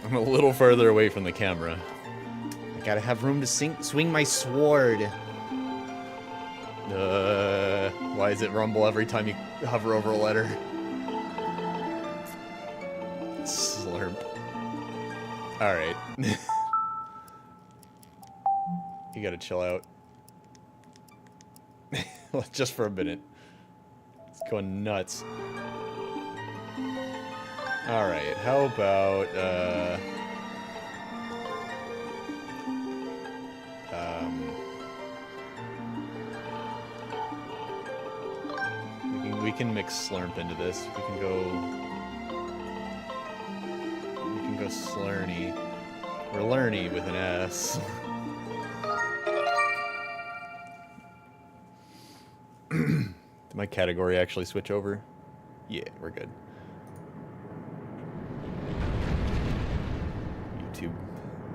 I'm a little further away from the camera. I gotta have room to swing my sword. Why does it rumble every time you hover over a letter? Slurp. Alright. You gotta chill out. Just for a minute. It's going nuts. Alright, how about, we can mix Slurp into this. We can go Slurny. Or Learny with an S. Did my category actually switch over? Yeah, we're good. YouTube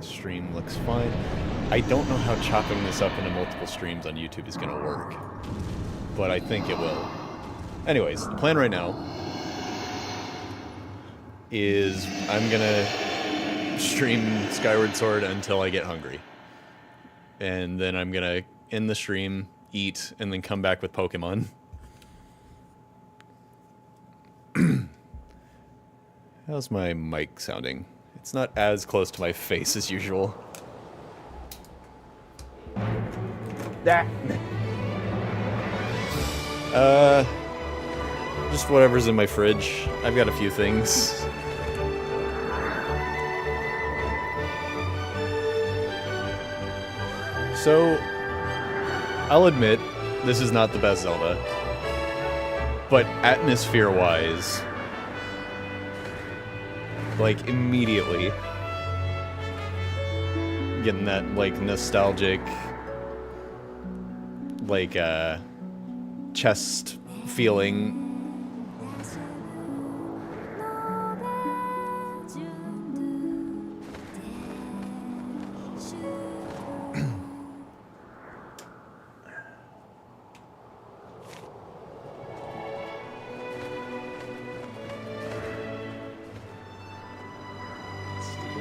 stream looks fine. I don't know how chopping this up into multiple streams on YouTube is gonna work, but I think it will. Anyways, the plan right now is I'm gonna stream Skyward Sword until I get hungry. And then I'm gonna end the stream, eat, and then come back with Pokemon. How's my mic sounding? It's not as close to my face as usual. Just whatever's in my fridge. I've got a few things. So, I'll admit, this is not the best Zelda. But atmosphere-wise, like, immediately, getting that, like, nostalgic, like, chest feeling.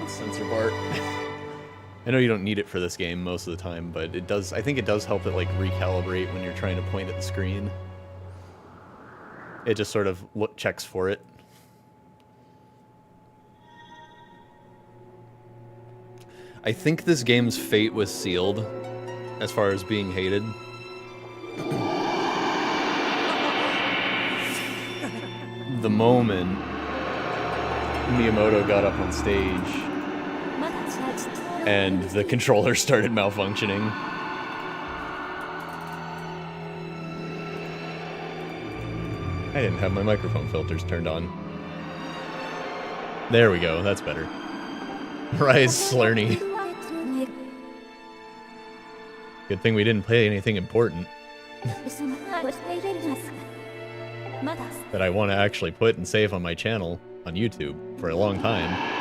Sensor bar. I know you don't need it for this game most of the time, but it does. I think it does help it like recalibrate when you're trying to point at the screen. It just sort of checks for it. I think this game's fate was sealed as far as being hated. The moment Miyamoto got up on stage and the controller started malfunctioning. I didn't have my microphone filters turned on. There we go, that's better. Rise Slurny. Good thing we didn't play anything important. That I want to actually put and save on my channel on YouTube for a long time.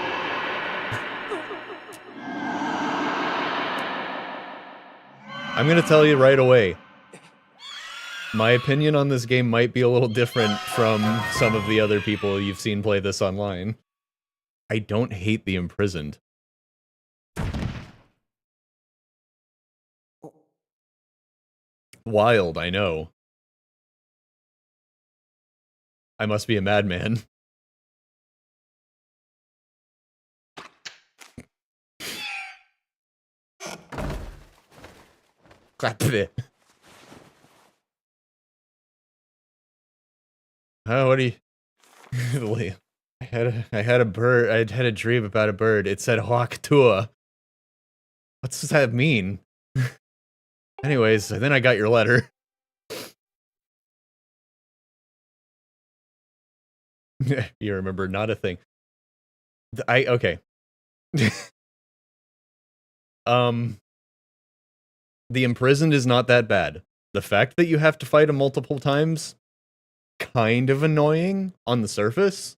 I'm gonna tell you right away. My opinion on this game might be a little different from some of the other people you've seen play this online. I don't hate the Imprisoned. Wild, I know. I must be a madman. Clap it. Oh, what do you... I had a bird. I had a dream about a bird. It said Hawktua. What does that mean? Anyways, then I got your letter. You remember not a thing. Okay. The Imprisoned is not that bad. The fact that you have to fight him multiple times, kind of annoying on the surface.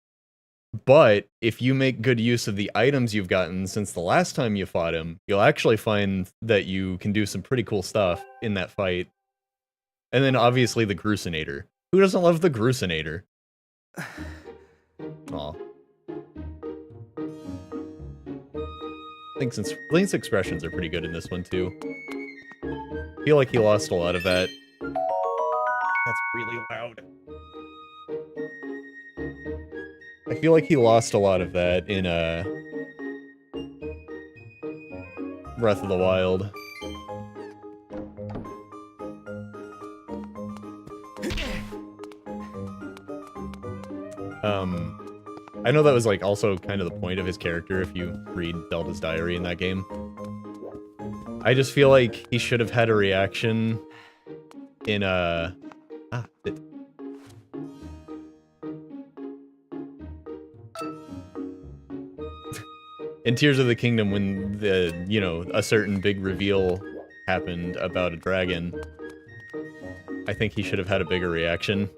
But if you make good use of the items you've gotten since the last time you fought him, you'll actually find that you can do some pretty cool stuff in that fight. And then obviously the Grusinator. Who doesn't love the Grusinator? Aw. Link's expressions are pretty good in this one too. I feel like he lost a lot of that. That's really loud. I feel like he lost a lot of that in Breath of the Wild. I know that was like also kind of the point of his character if you read Zelda's diary in that game. I just feel like he should have had a reaction in in Tears of the Kingdom when a certain big reveal happened about a dragon. I think he should have had a bigger reaction.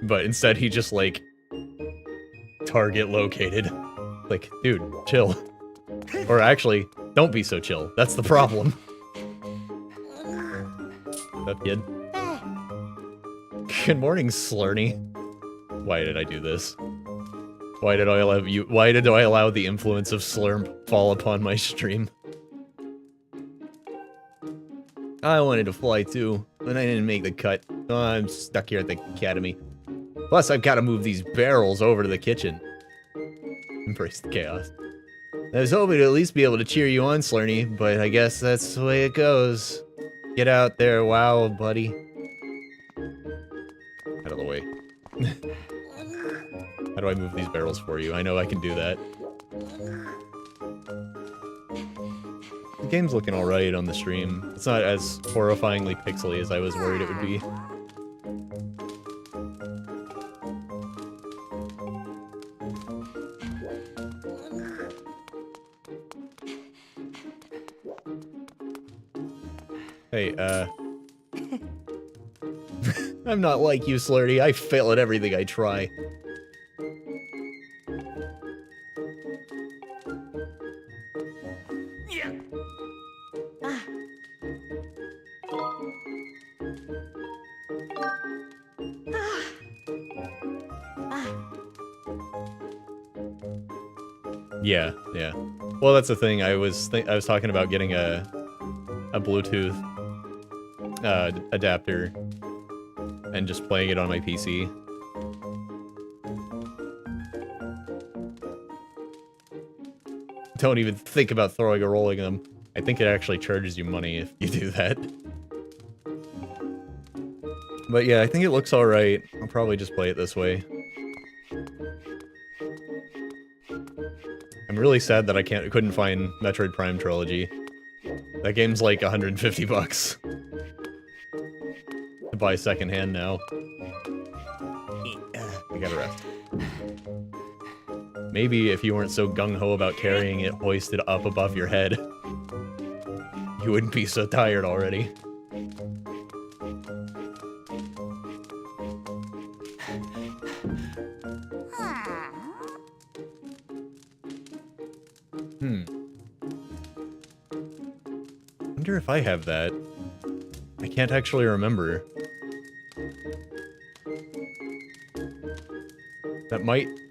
But instead he just like target located. Like, dude, chill. Or actually, don't be so chill. That's the problem. What's up, kid? Good morning, Slurny. Why did I do this? Why did I allow the influence of Slurm fall upon my stream? I wanted to fly too, but I didn't make the cut. Oh, I'm stuck here at the academy. Plus, I've got to move these barrels over to the kitchen. Embrace the chaos. I was hoping to at least be able to cheer you on, Slurny, but I guess that's the way it goes. Get out there, wow, buddy. Out of the way. How do I move these barrels for you? I know I can do that. The game's looking alright on the stream. It's not as horrifyingly pixely as I was worried it would be. Hey, I'm not like you, Slurdy. I fail at everything I try. Yeah, yeah. Well, that's the thing. I was talking about getting a Bluetooth adapter and just playing it on my PC. Don't even think about throwing or rolling them. I think it actually charges you money if you do that. But yeah, I think it looks alright. I'll probably just play it this way. I'm really sad that I couldn't find Metroid Prime Trilogy. That game's like 150 bucks. To buy secondhand now. I gotta rest. Maybe if you weren't so gung-ho about carrying it hoisted up above your head, you wouldn't be so tired already. I wonder if I have that. I can't actually remember.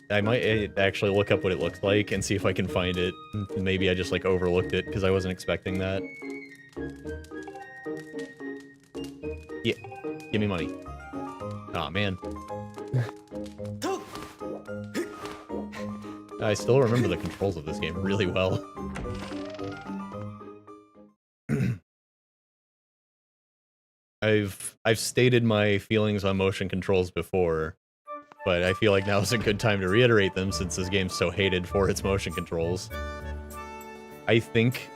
I might actually look up what it looks like and see if I can find it. Maybe I just like overlooked it because I wasn't expecting that. Yeah, give me money. Aw, man. I still remember the controls of this game really well. I've stated my feelings on motion controls before, but I feel like now is a good time to reiterate them since this game's so hated for its motion controls. I think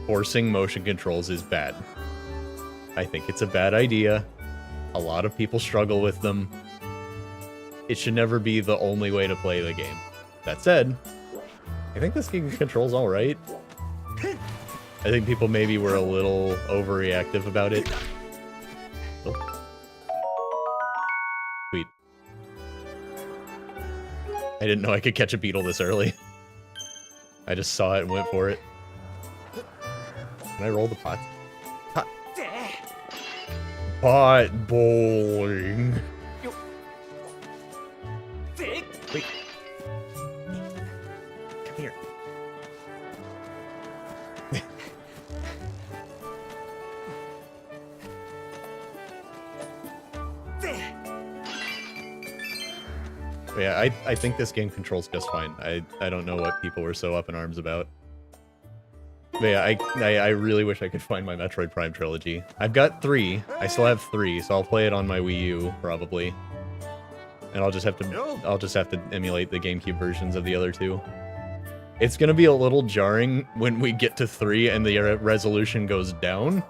forcing motion controls is bad. I think it's a bad idea. A lot of people struggle with them. It should never be the only way to play the game. That said, I think this game controls alright. I think people maybe were a little overreactive about it. Oh. Sweet. I didn't know I could catch a beetle this early. I just saw it and went for it. Can I roll the pot? Pot. Pot bowling. Wait. But yeah, I think this game controls just fine. I don't know what people were so up in arms about. But yeah, I really wish I could find my Metroid Prime trilogy. I've got 3. I still have 3, so I'll play it on my Wii U probably. And I'll just have to emulate the GameCube versions of the other 2. It's gonna be a little jarring when we get to 3 and the resolution goes down.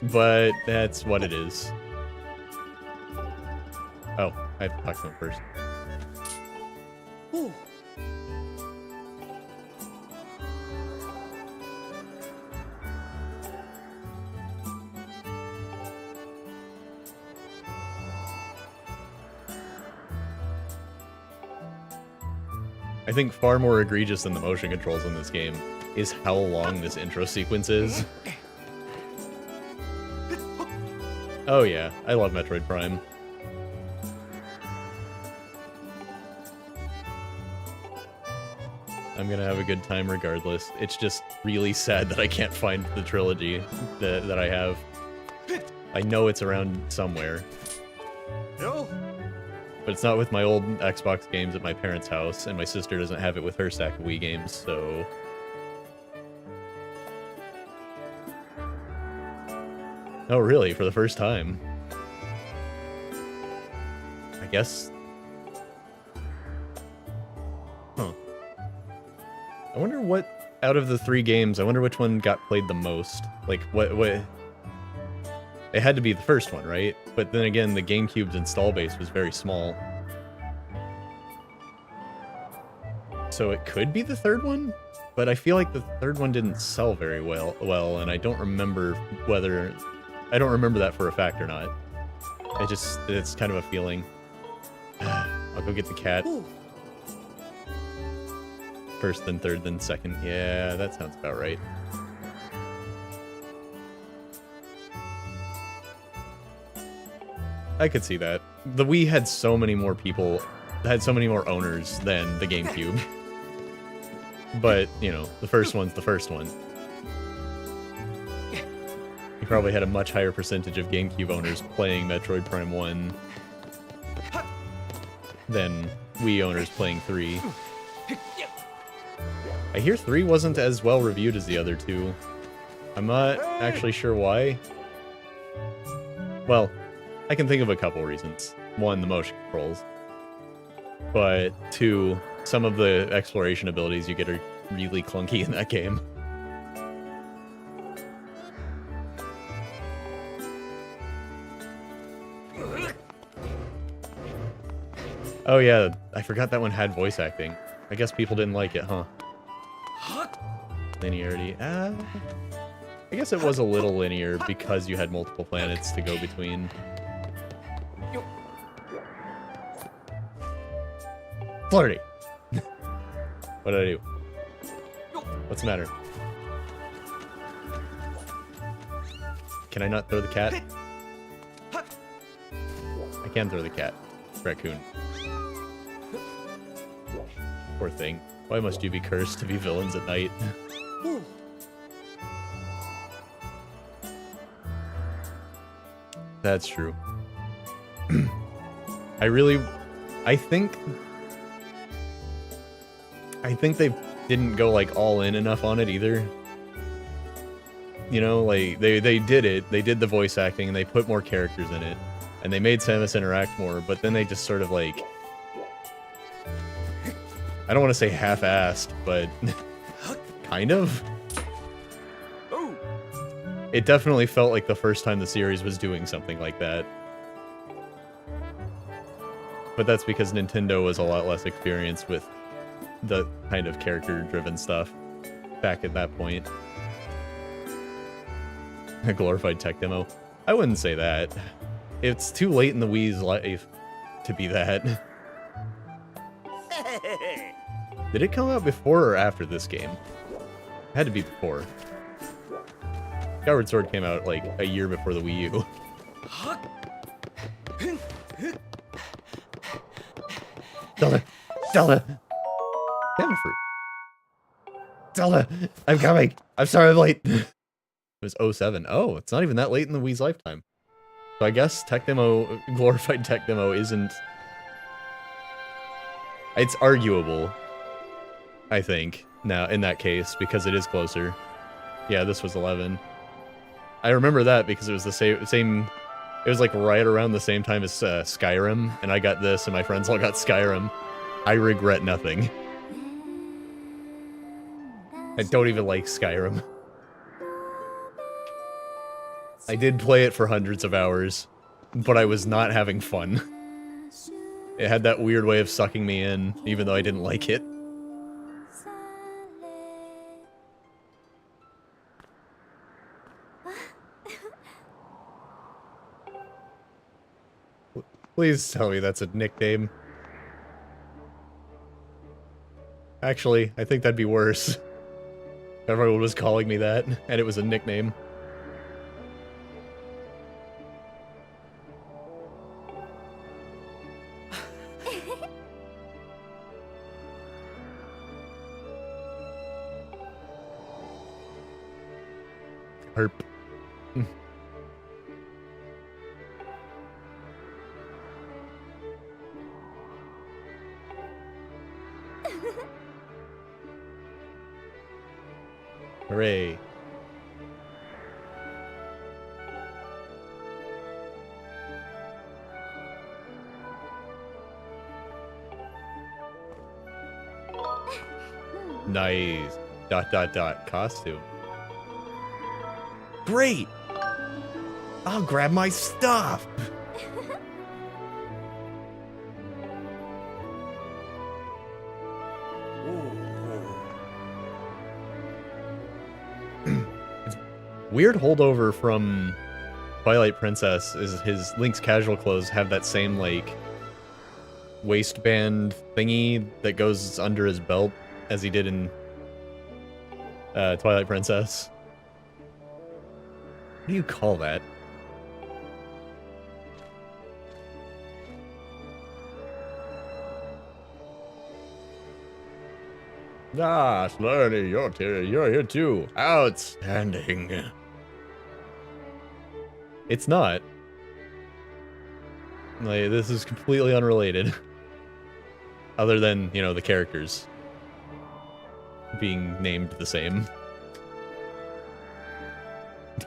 But that's what it is. Oh, I have to talk to him first. Ooh. I think far more egregious than the motion controls in this game is how long this intro sequence is. Oh yeah, I love Metroid Prime. I'm gonna have a good time regardless. It's just really sad that I can't find the trilogy that I have. I know it's around somewhere. But it's not with my old Xbox games at my parents' house, and my sister doesn't have it with her stack of Wii games, so... Oh, really? For the first time? I guess... Huh. I wonder what, out of the 3 games, I wonder which one got played the most. Like, what... It had to be the first one, right? But then again, the GameCube's install base was very small. So it could be the third one? But I feel like the third one didn't sell very well, and I don't remember whether... I don't remember that for a fact or not. It's kind of a feeling. I'll go get the cat. First, then third, then second. Yeah, that sounds about right. I could see that. The Wii had so many more people, had so many more owners than the GameCube. But, you know, the first one's the first one. You probably had a much higher percentage of GameCube owners playing Metroid Prime 1 than Wii owners playing 3. I hear 3 wasn't as well reviewed as the other 2. I'm not actually sure why. Well, I can think of a couple reasons. 1, the motion controls. But 2, some of the exploration abilities you get are really clunky in that game. Oh yeah, I forgot that one had voice acting. I guess people didn't like it, huh? Linearity. I guess it was a little linear because you had multiple planets to go between. Flirty! What did I do? What's the matter? Can I not throw the cat? I can throw the cat. Raccoon. Poor thing. Why must you be cursed to be villains at night? That's true. I think they didn't go, like, all in enough on it either. You know, like, they did it, they did the voice acting, and they put more characters in it. And they made Samus interact more, but then they just sort of, like... I don't want to say half-assed, but... kind of? It definitely felt like the first time the series was doing something like that. But that's because Nintendo was a lot less experienced with the kind of character-driven stuff back at that point. A glorified tech demo. I wouldn't say that. It's too late in the Wii's life to be that. Did it come out before or after this game? It had to be before. Skyward Sword came out like a year before the Wii U. Zelda! Zelda! Damn fruit. Zelda! I'm coming! I'm sorry I'm late! It was 07. Oh, it's not even that late in the Wii's lifetime. So I guess Tech Demo, glorified Tech Demo isn't It's arguable, I think, now in that case, because it is closer. Yeah, this was 11. I remember that because it was the same it was like right around the same time as Skyrim, and I got this and my friends all got Skyrim. I regret nothing. I don't even like Skyrim. I did play it for hundreds of hours, but I was not having fun. It had that weird way of sucking me in, even though I didn't like it. Please tell me that's a nickname. Actually, I think that'd be worse. Everyone was calling me that, and it was a nickname. Herp. Hooray. Nice. ... Costume. Great! I'll grab my stuff! Weird holdover from Twilight Princess is his Link's casual clothes have that same, like, waistband thingy that goes under his belt as he did in Twilight Princess. What do you call that? Ah, Slurry, you're here too. Outstanding. It's not. Like, this is completely unrelated. Other than, you know, the characters being named the same.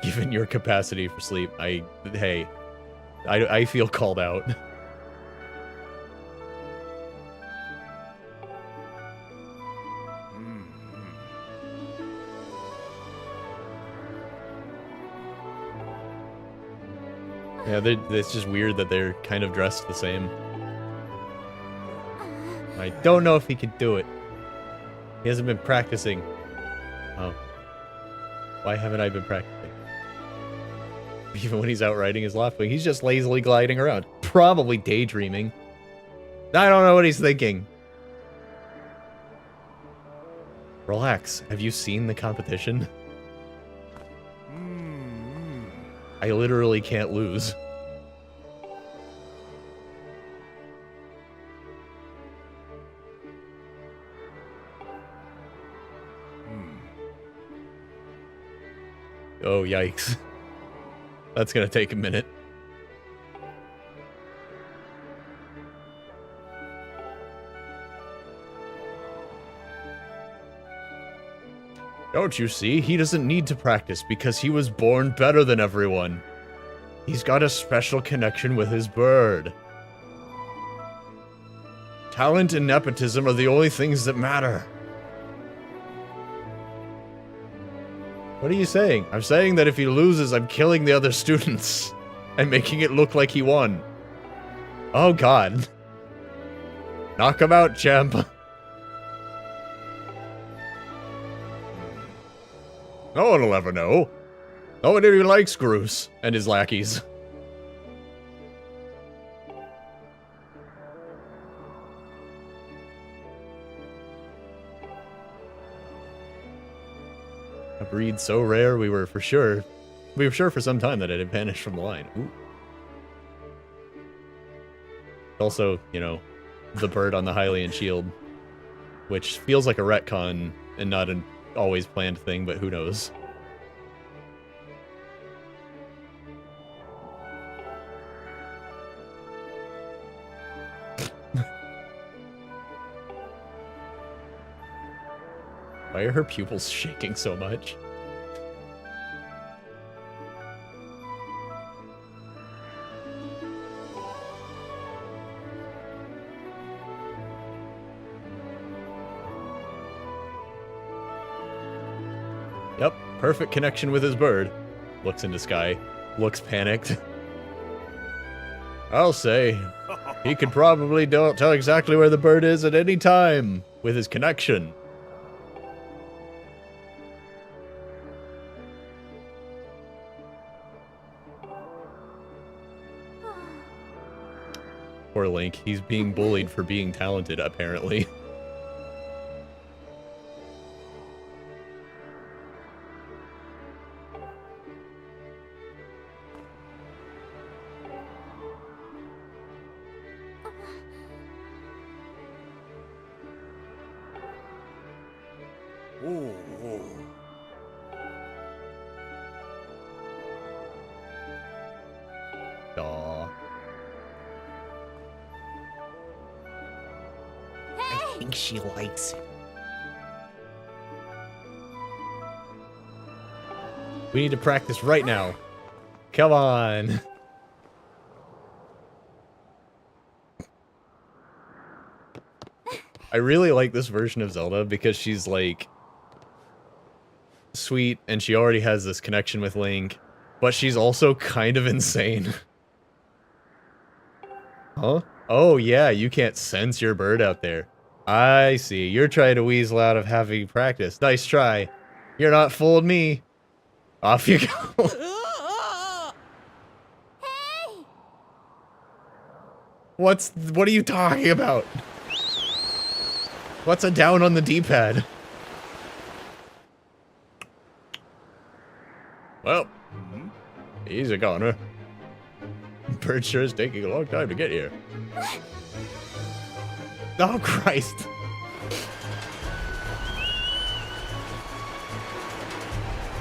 Given your capacity for sleep, I feel called out. Yeah, it's just weird that they're kind of dressed the same. I don't know if he can do it. He hasn't been practicing. Oh. Why haven't I been practicing? Even when he's out riding his Loftwing, he's just lazily gliding around. Probably daydreaming. I don't know what he's thinking. Relax. Have you seen the competition? I literally can't lose. Oh, yikes. That's gonna take a minute. Don't you see? He doesn't need to practice because he was born better than everyone. He's got a special connection with his bird. Talent and nepotism are the only things that matter. What are you saying? I'm saying that if he loses, I'm killing the other students and making it look like he won. Oh god. Knock him out, champ. No one will ever know. Nobody likes Groose and his lackeys. A breed so rare, we were sure for some time that it had vanished from the line. Ooh. Also, you know, the bird on the Hylian shield, which feels like a retcon and not an always planned thing, but who knows. Why are her pupils shaking so much? Yep, perfect connection with his bird. Looks into sky. Looks panicked. I'll say, he could probably tell exactly where the bird is at any time with his connection. Poor Link, he's being bullied for being talented, apparently. Aw. I think she likes it. We need to practice right now. Come on. I really like this version of Zelda because she's like sweet and she already has this connection with Link, but she's also kind of insane. Huh? Oh yeah, you can't sense your bird out there. I see. You're trying to weasel out of having practice. Nice try. You're not fooling me. Off you go. Hey! What are you talking about? What's a down on the D-pad? Well, he's a goner. Bird sure is taking a long time to get here. Oh, Christ.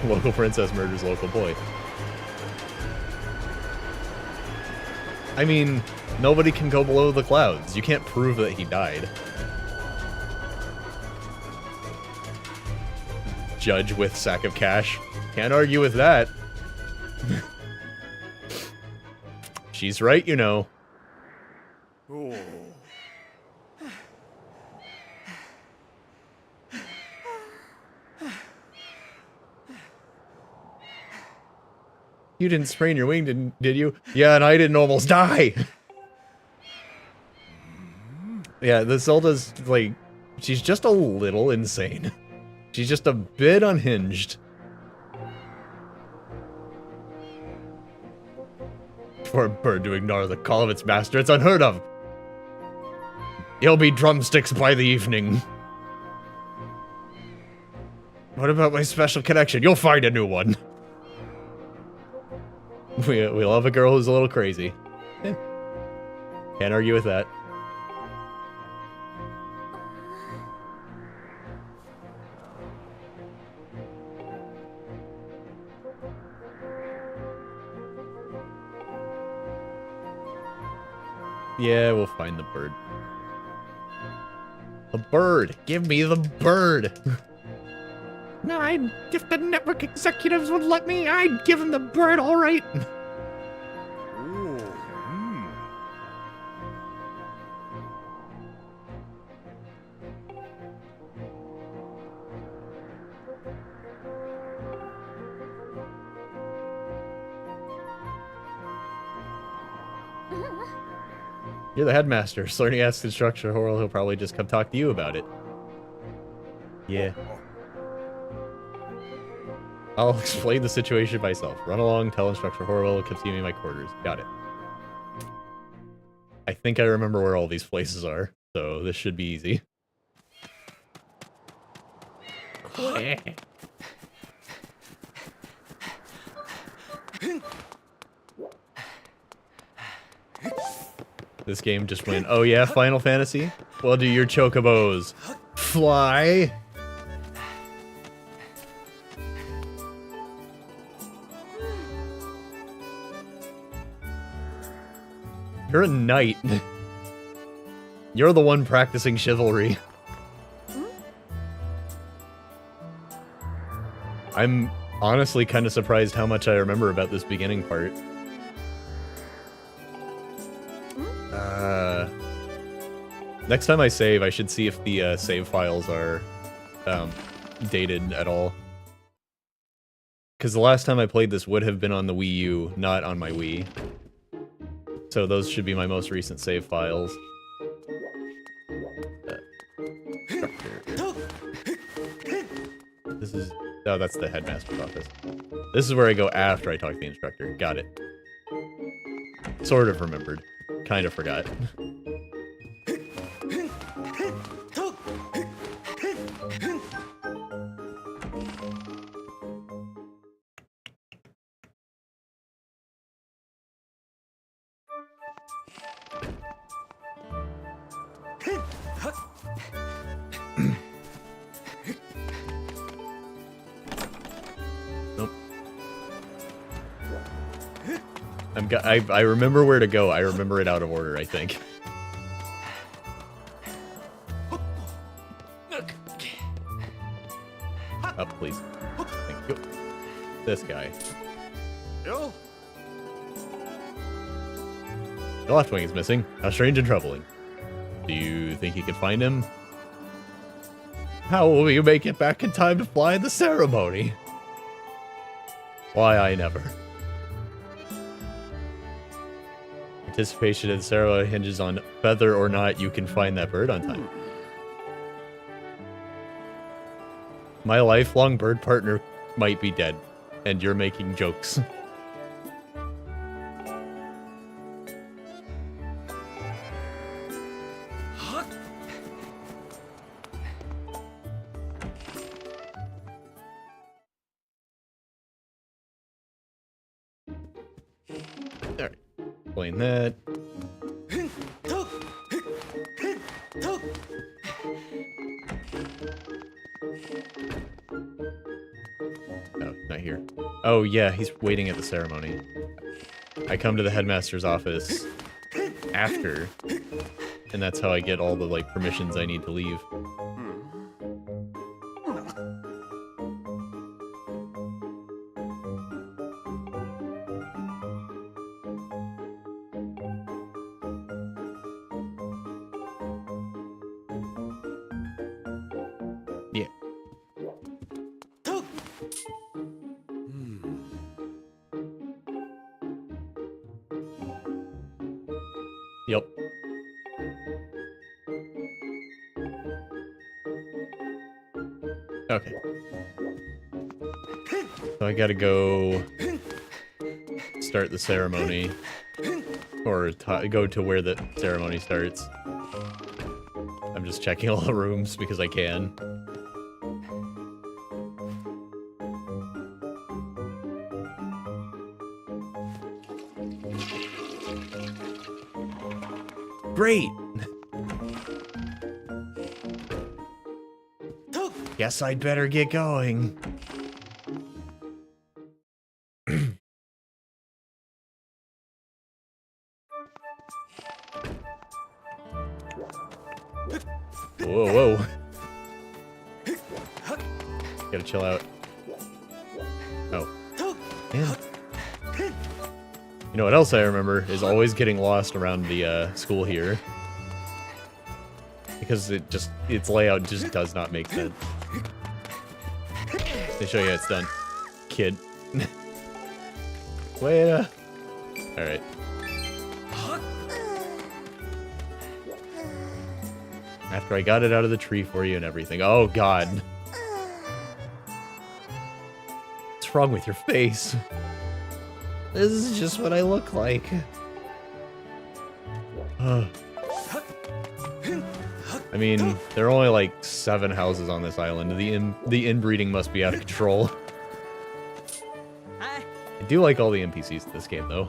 Local princess murders local boy. I mean, nobody can go below the clouds. You can't prove that he died. Judge with sack of cash. Can't argue with that. She's right, you know. Oh. You didn't sprain your wing, did you? Yeah, and I didn't almost die. Yeah, the Zelda's, like, she's just a little insane. She's just a bit unhinged. For a bird to ignore the call of its master, it's unheard of. He'll be drumsticks by the evening. What about my special connection? You'll find a new one. We love a girl who's a little crazy. Yeah. Can't argue with that. Yeah, we'll find the bird. The bird! Give me the bird! No, if the network executives would let me, I'd give him the bird, alright! Ooh. You're the headmaster. Slurny asks instructor Horrell, he'll probably just come talk to you about it. Yeah. I'll explain the situation myself. Run along, tell instructor Horwell to see me in my quarters. Got it. I think I remember where all these places are, so this should be easy. This game just went, oh yeah, Final Fantasy? Well, do your chocobos fly? You're a knight. You're the one practicing chivalry. I'm honestly kind of surprised how much I remember about this beginning part. Next time I save, I should see if the save files are dated at all. Because the last time I played this would have been on the Wii U, not on my Wii. So those should be my most recent save files. This is... Oh, that's the headmaster's office. This is where I go after I talk to the instructor. Got it. Sort of remembered. Kind of forgot. I remember where to go. I remember it out of order, I think. Up, please. Thank you. This guy. Yo. The left wing is missing. How strange and troubling. Do you think you can find him? How will you make it back in time to fly in the ceremony? Why, I never. Participation in the ceremony hinges on whether or not you can find that bird on time. My lifelong bird partner might be dead, and you're making jokes. Alright, explain that. Oh, not here. Oh yeah, he's waiting at the ceremony. I come to the headmaster's office after, and that's how I get all the like permissions I need to leave. Yeah. Yep. Okay. So I gotta go start the ceremony, or go to where the ceremony starts. I'm just checking all the rooms because I can. Great! Guess I'd better get going. Whoa, whoa. Gotta chill out. Oh. Man. You know what else I remember is always getting lost around the school here. Because its layout just does not make sense. Let me show you how it's done. Kid. Wait. Alright. After I got it out of the tree for you and everything. Oh, God. What's wrong with your face? This is just what I look like. I mean, there are only like 7 houses on this island. The inbreeding must be out of control. I do like all the NPCs in this game, though.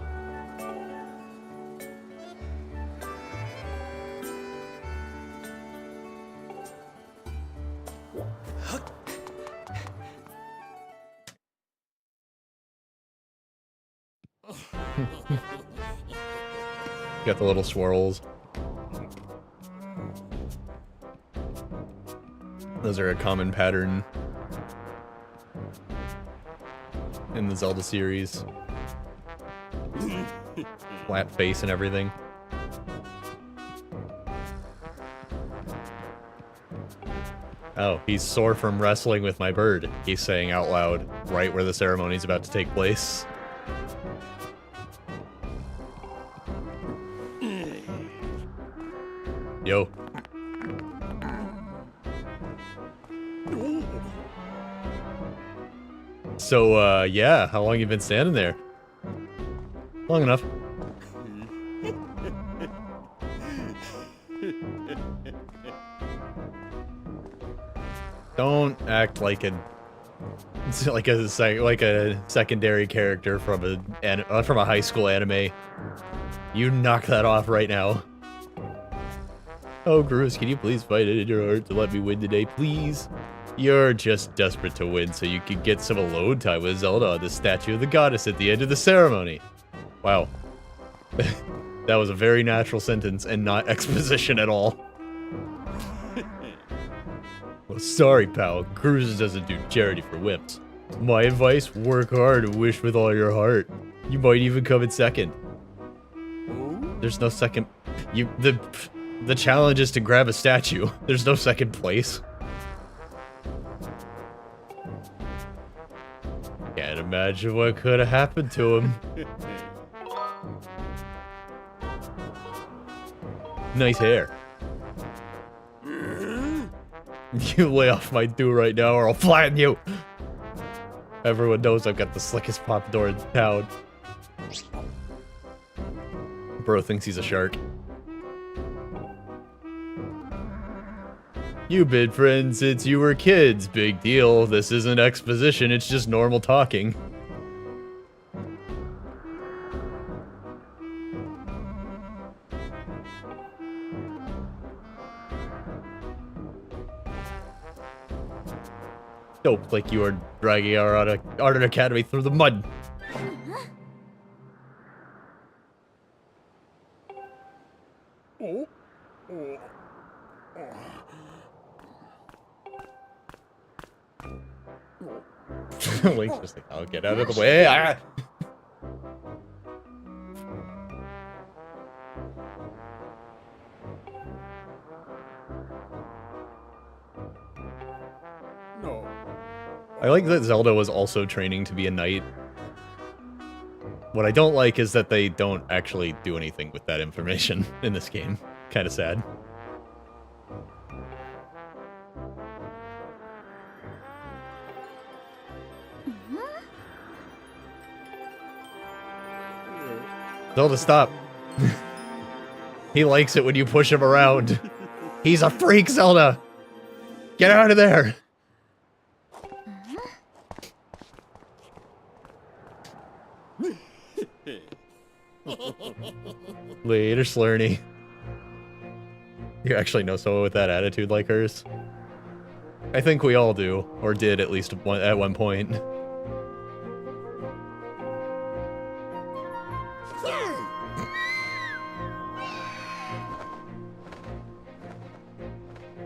Got the little swirls. Those are a common pattern. in the Zelda series. Flat face and everything. Oh, he's sore from wrestling with my bird, he's saying out loud, right where the ceremony's about to take place. Yo. So, yeah, how long you been standing there? Long enough. Don't act like a secondary character from a high school anime. You knock that off right now. Oh, Bruce, can you please fight it in your heart to let me win today, please? You're just desperate to win so you can get some alone time with Zelda on the statue of the goddess at the end of the ceremony. Wow. That was a very natural sentence and not exposition at all. Well, sorry, pal. Cruises doesn't do charity for whips. My advice, work hard and wish with all your heart. You might even come in second. There's no second... The challenge is to grab a statue. There's no second place. Can't imagine what could have happened to him. Nice hair. You lay off my do right now or I'll flatten you! Everyone knows I've got the slickest pompadour in town. Bro thinks he's a shark. You've been friends since you were kids, big deal. This isn't exposition, it's just normal talking. Dope, like you are dragging our Art Academy through the mud. Link's just like, I'll get out of the way. Ah! No. I like that Zelda was also training to be a knight. What I don't like is that they don't actually do anything with that information in this game. Kind of sad. Zelda, stop. He likes it when you push him around. He's a freak, Zelda! Get out of there! Later, Slurny. You actually know someone with that attitude like hers? I think we all do, or did at least at one point.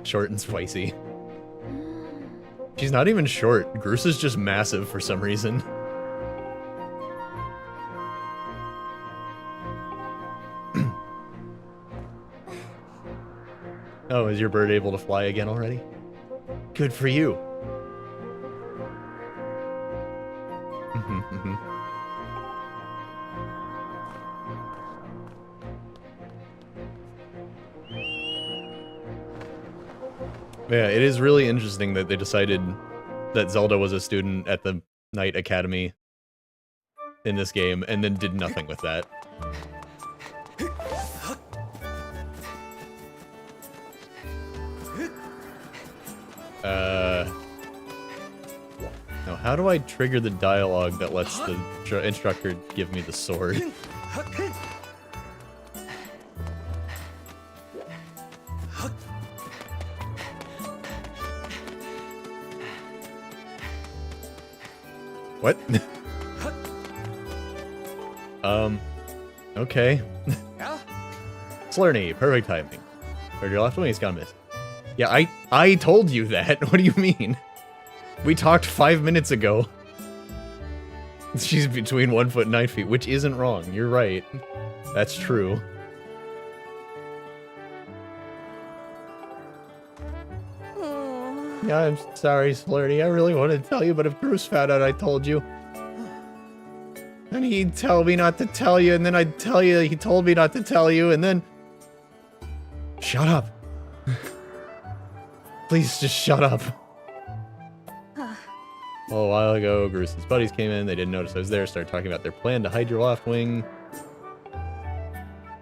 Short and spicy. She's not even short. Groose is just massive for some reason. Oh, is your bird able to fly again already? Good for you. Yeah, it is really interesting that they decided that Zelda was a student at the Knight Academy in this game, and then did nothing with that. Now how do I trigger the dialogue that lets the instructor give me the sword? What? Okay. Slurny, perfect timing. Heard your left wing, he's gonna miss. Yeah, I told you that. What do you mean? We talked 5 minutes ago. She's between 1 foot and 9 feet, which isn't wrong. You're right. That's true. Yeah, I'm sorry, Slurdy. I really wanted to tell you, but if Bruce found out I told you, and he'd tell me not to tell you, and then I'd tell you he told me not to tell you, and then... Shut up. Please just shut up. Well, a while ago, Bruce's buddies came in. They didn't notice I was there. Started talking about their plan to hide your loft wing.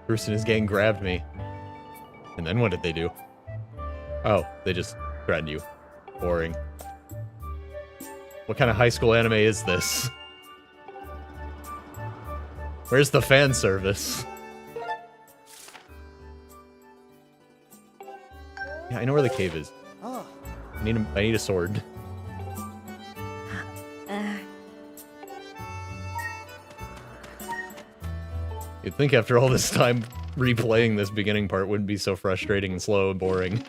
Bruce and his gang grabbed me. And then what did they do? Oh, they just threatened you. Boring. What kind of high school anime is this? Where's the fan service? Yeah, I know where the cave is. I need a sword. You'd think after all this time, replaying this beginning part wouldn't be so frustrating and slow and boring.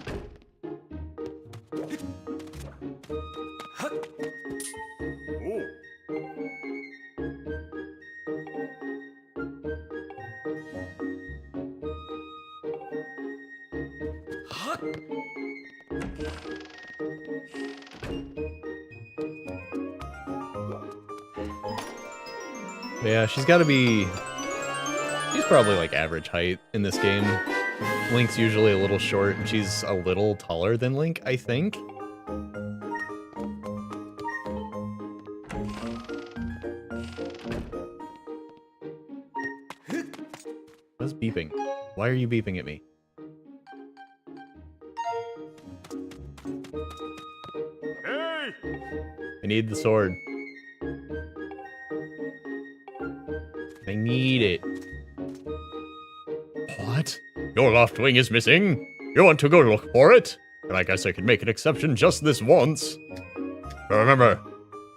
Yeah, she's gotta be... She's probably like average height in this game. Link's usually a little short, and she's a little taller than Link, I think. What's beeping? Why are you beeping at me? Hey! I need the sword. I need it. What? Your loft wing is missing? You want to go look for it? And I guess I could make an exception just this once. But remember,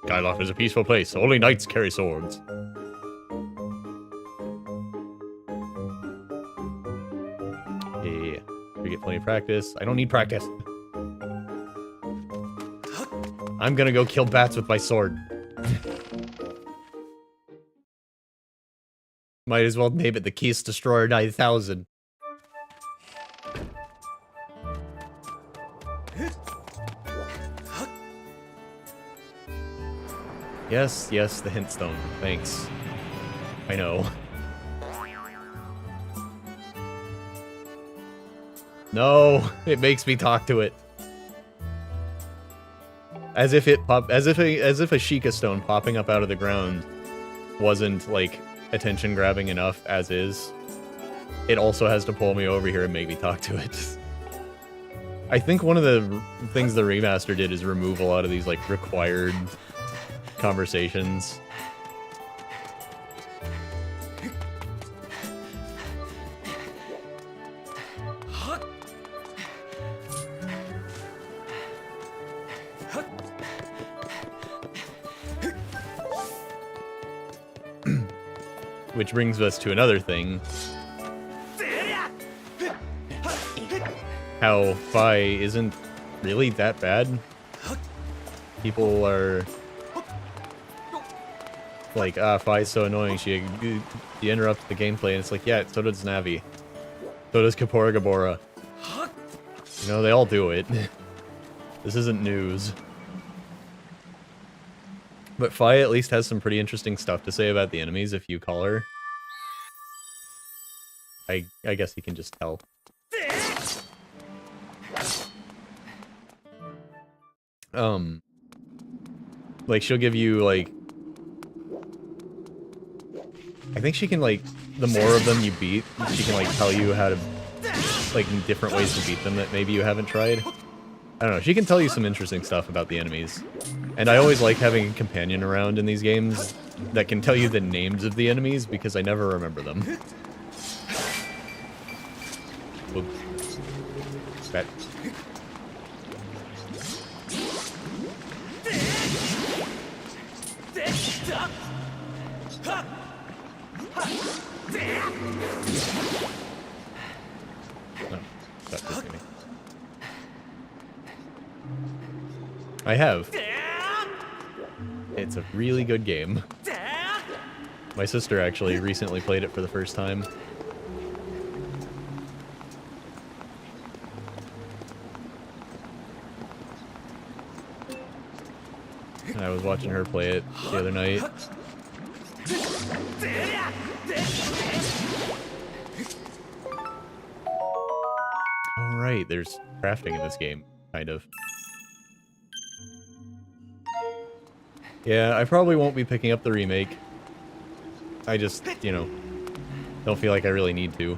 Skyloft is a peaceful place. Only knights carry swords. Yeah, we get plenty of practice. I don't need practice. I'm gonna go kill bats with my sword. Might as well name it the Keys Destroyer 9000. Yes, yes, the hint stone. Thanks. I know. No, it makes me talk to it. As if it pop, as if a Sheikah stone popping up out of the ground wasn't like attention grabbing enough as is. It also has to pull me over here and make me talk to it. I think one of the things the remaster did is remove a lot of these like required conversations. Which brings us to another thing. How Fi isn't really that bad. People are like, Fi's so annoying, she interrupts the gameplay, and it's like, yeah, so does Navi. So does Kapora Gabora. You know, they all do it. This isn't news. But Fi at least has some pretty interesting stuff to say about the enemies if you call her. I guess you can just tell. Like, she'll give you, like... I think she can, like, the more of them you beat, she can, like, tell you how to, like, different ways to beat them that maybe you haven't tried. I don't know, she can tell you some interesting stuff about the enemies. And I always like having a companion around in these games that can tell you the names of the enemies, because I never remember them. Oops. That... No, that just hit me. I have. It's a really good game. My sister actually recently played it for the first time. And I was watching her play it the other night. Oh, right, there's crafting in this game, kind of. Yeah, I probably won't be picking up the remake. I just, you know, don't feel like I really need to.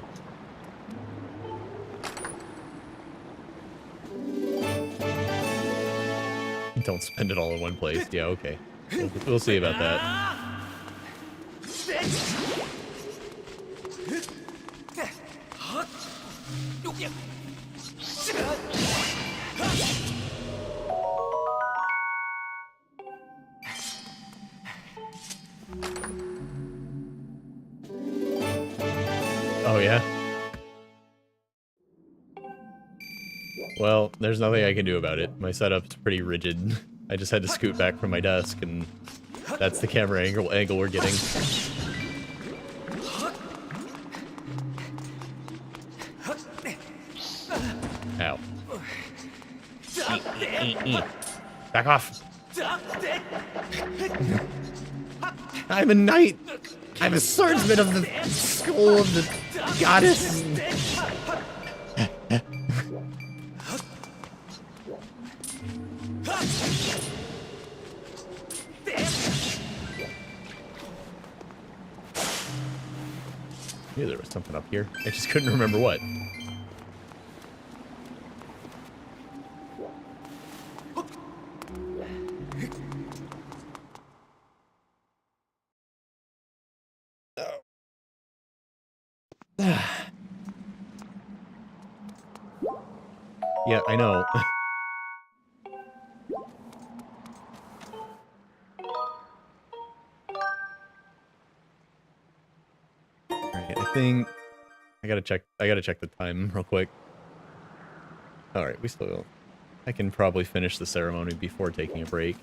Don't spend it all in one place. Yeah, okay. We'll see about that. Oh, yeah? Well, there's nothing I can do about it. My setup's pretty rigid. I just had to scoot back from my desk, and that's the camera angle we're getting. Ow. Back off! I'm a knight! I'm a swordsman of the skull of the goddess! I knew there was something up here. I just couldn't remember what. Yeah, I know. Alright, I think I gotta check the time real quick. Alright, we still I can probably finish the ceremony before taking a break.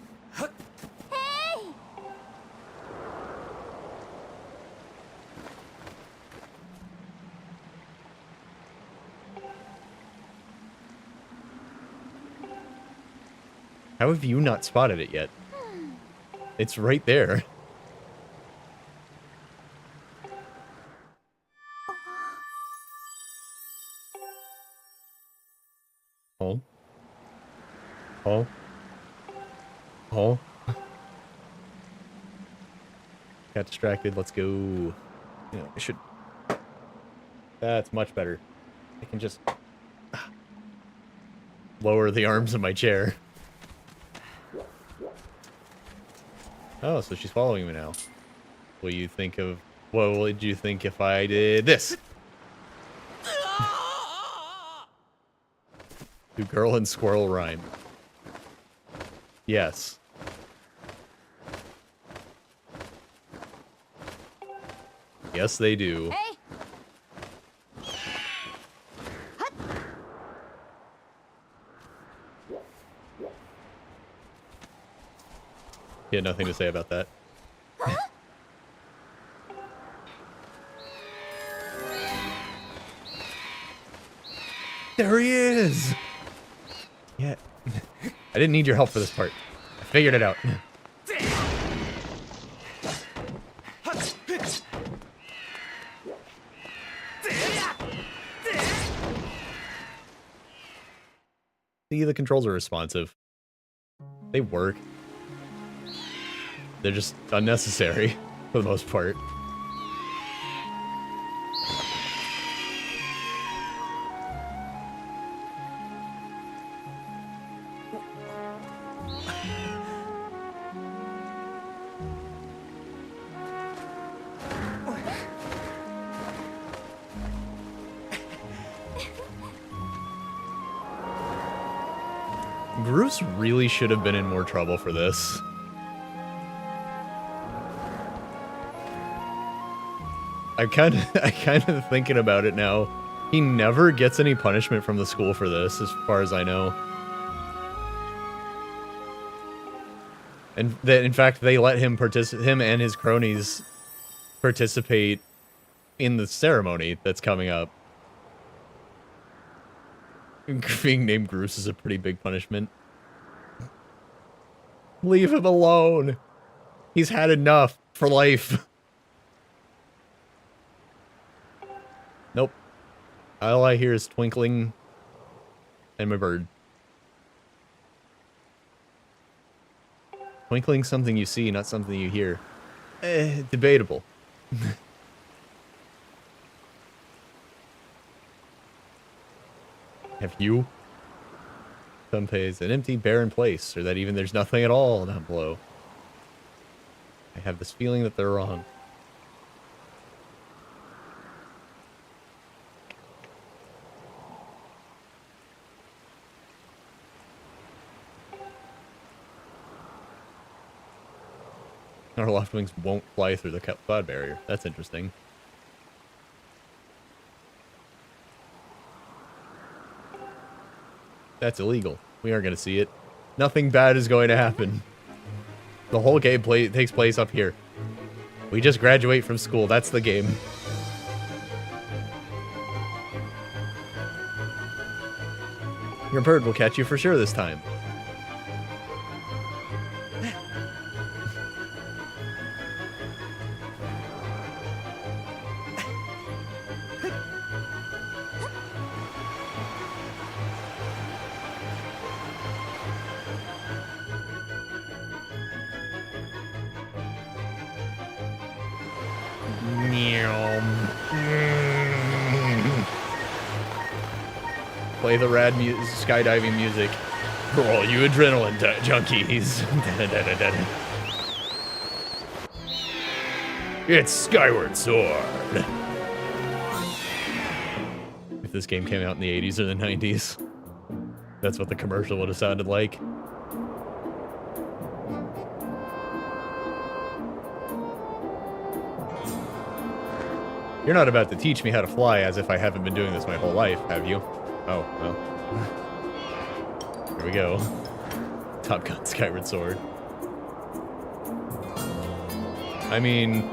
How have you not spotted it yet? It's right there. Oh. Oh. Oh. Got distracted. Let's go. You know, I should... That's much better. I can just... lower the arms of my chair. Oh, so she's following me now. What do you think of... What would you think if I did this? Do girl and squirrel rhyme? Yes. Yes, they do. Hey. He had nothing to say about that. There he is! Yeah. I didn't need your help for this part. I figured it out. See, the controls are responsive. They work. They're just unnecessary, for the most part. Bruce really should have been in more trouble for this. I'm kind of thinking about it now. He never gets any punishment from the school for this, as far as I know. And that, in fact, they let him him and his cronies participate in the ceremony that's coming up. Being named Groose is a pretty big punishment. Leave him alone. He's had enough for life. Nope. All I hear is twinkling and my bird. Twinkling something you see, not something you hear. Debatable. Have you? Some pays an empty, barren place, or that even there's nothing at all down below. I have this feeling that they're wrong. Our left wings won't fly through the cloud barrier. That's interesting. That's illegal. We aren't going to see it. Nothing bad is going to happen. The whole game takes place up here. We just graduate from school. That's the game. Your bird will catch you for sure this time. Play the rad skydiving music for all you adrenaline junkies. It's Skyward Sword. If this game came out in the 80s or the 90s, that's what the commercial would have sounded like. You're not about to teach me how to fly as if I haven't been doing this my whole life, have you? Oh, well. Here we go. Top Gun Skyward Sword. I mean,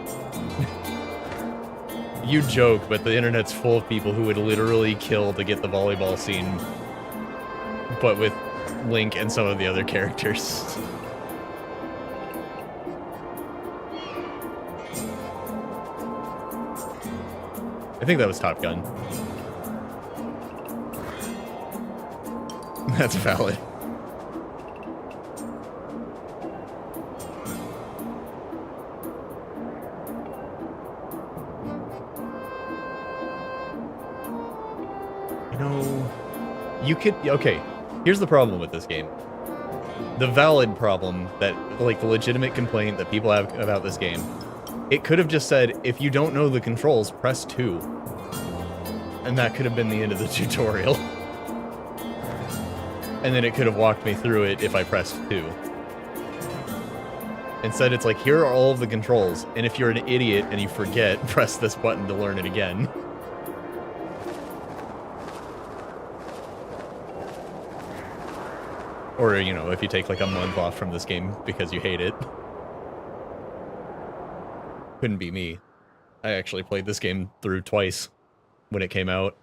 you joke, but the internet's full of people who would literally kill to get the volleyball scene, but with Link and some of the other characters. I think that was Top Gun. That's valid. You know, you could... Okay, here's the problem with this game. The valid problem that, like, the legitimate complaint that people have about this game. It could have just said, if you don't know the controls, press 2. And that could have been the end of the tutorial. And then it could have walked me through it if I pressed 2. Instead, it's like, here are all of the controls, and if you're an idiot and you forget, press this button to learn it again. Or, you know, if you take like a month off from this game because you hate it. Couldn't be me. I actually played this game through twice when it came out.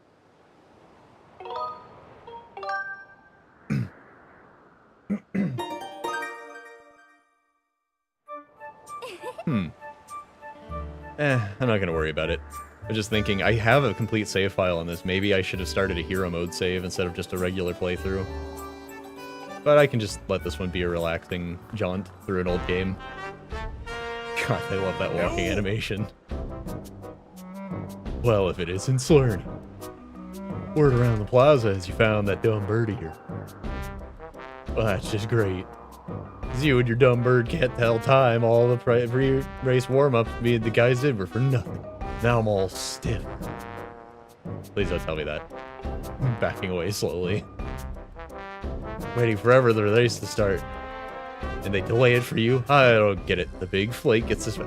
I'm not gonna worry about it. I'm just thinking, I have a complete save file on this. Maybe I should have started a hero mode save instead of just a regular playthrough. But I can just let this one be a relaxing jaunt through an old game. God, I love that walking animation. Well, if it isn't Slurn. Word around the plaza is you found that dumb birdie here. Well, that's just great. 'Cause you and your dumb bird can't tell time. All the pre-race warm-ups me and the guys did were for nothing. Now I'm all stiff. Please don't tell me that. I'm backing away slowly. Waiting forever the race to start. And they delay it for you? I don't get it. The big flake gets this.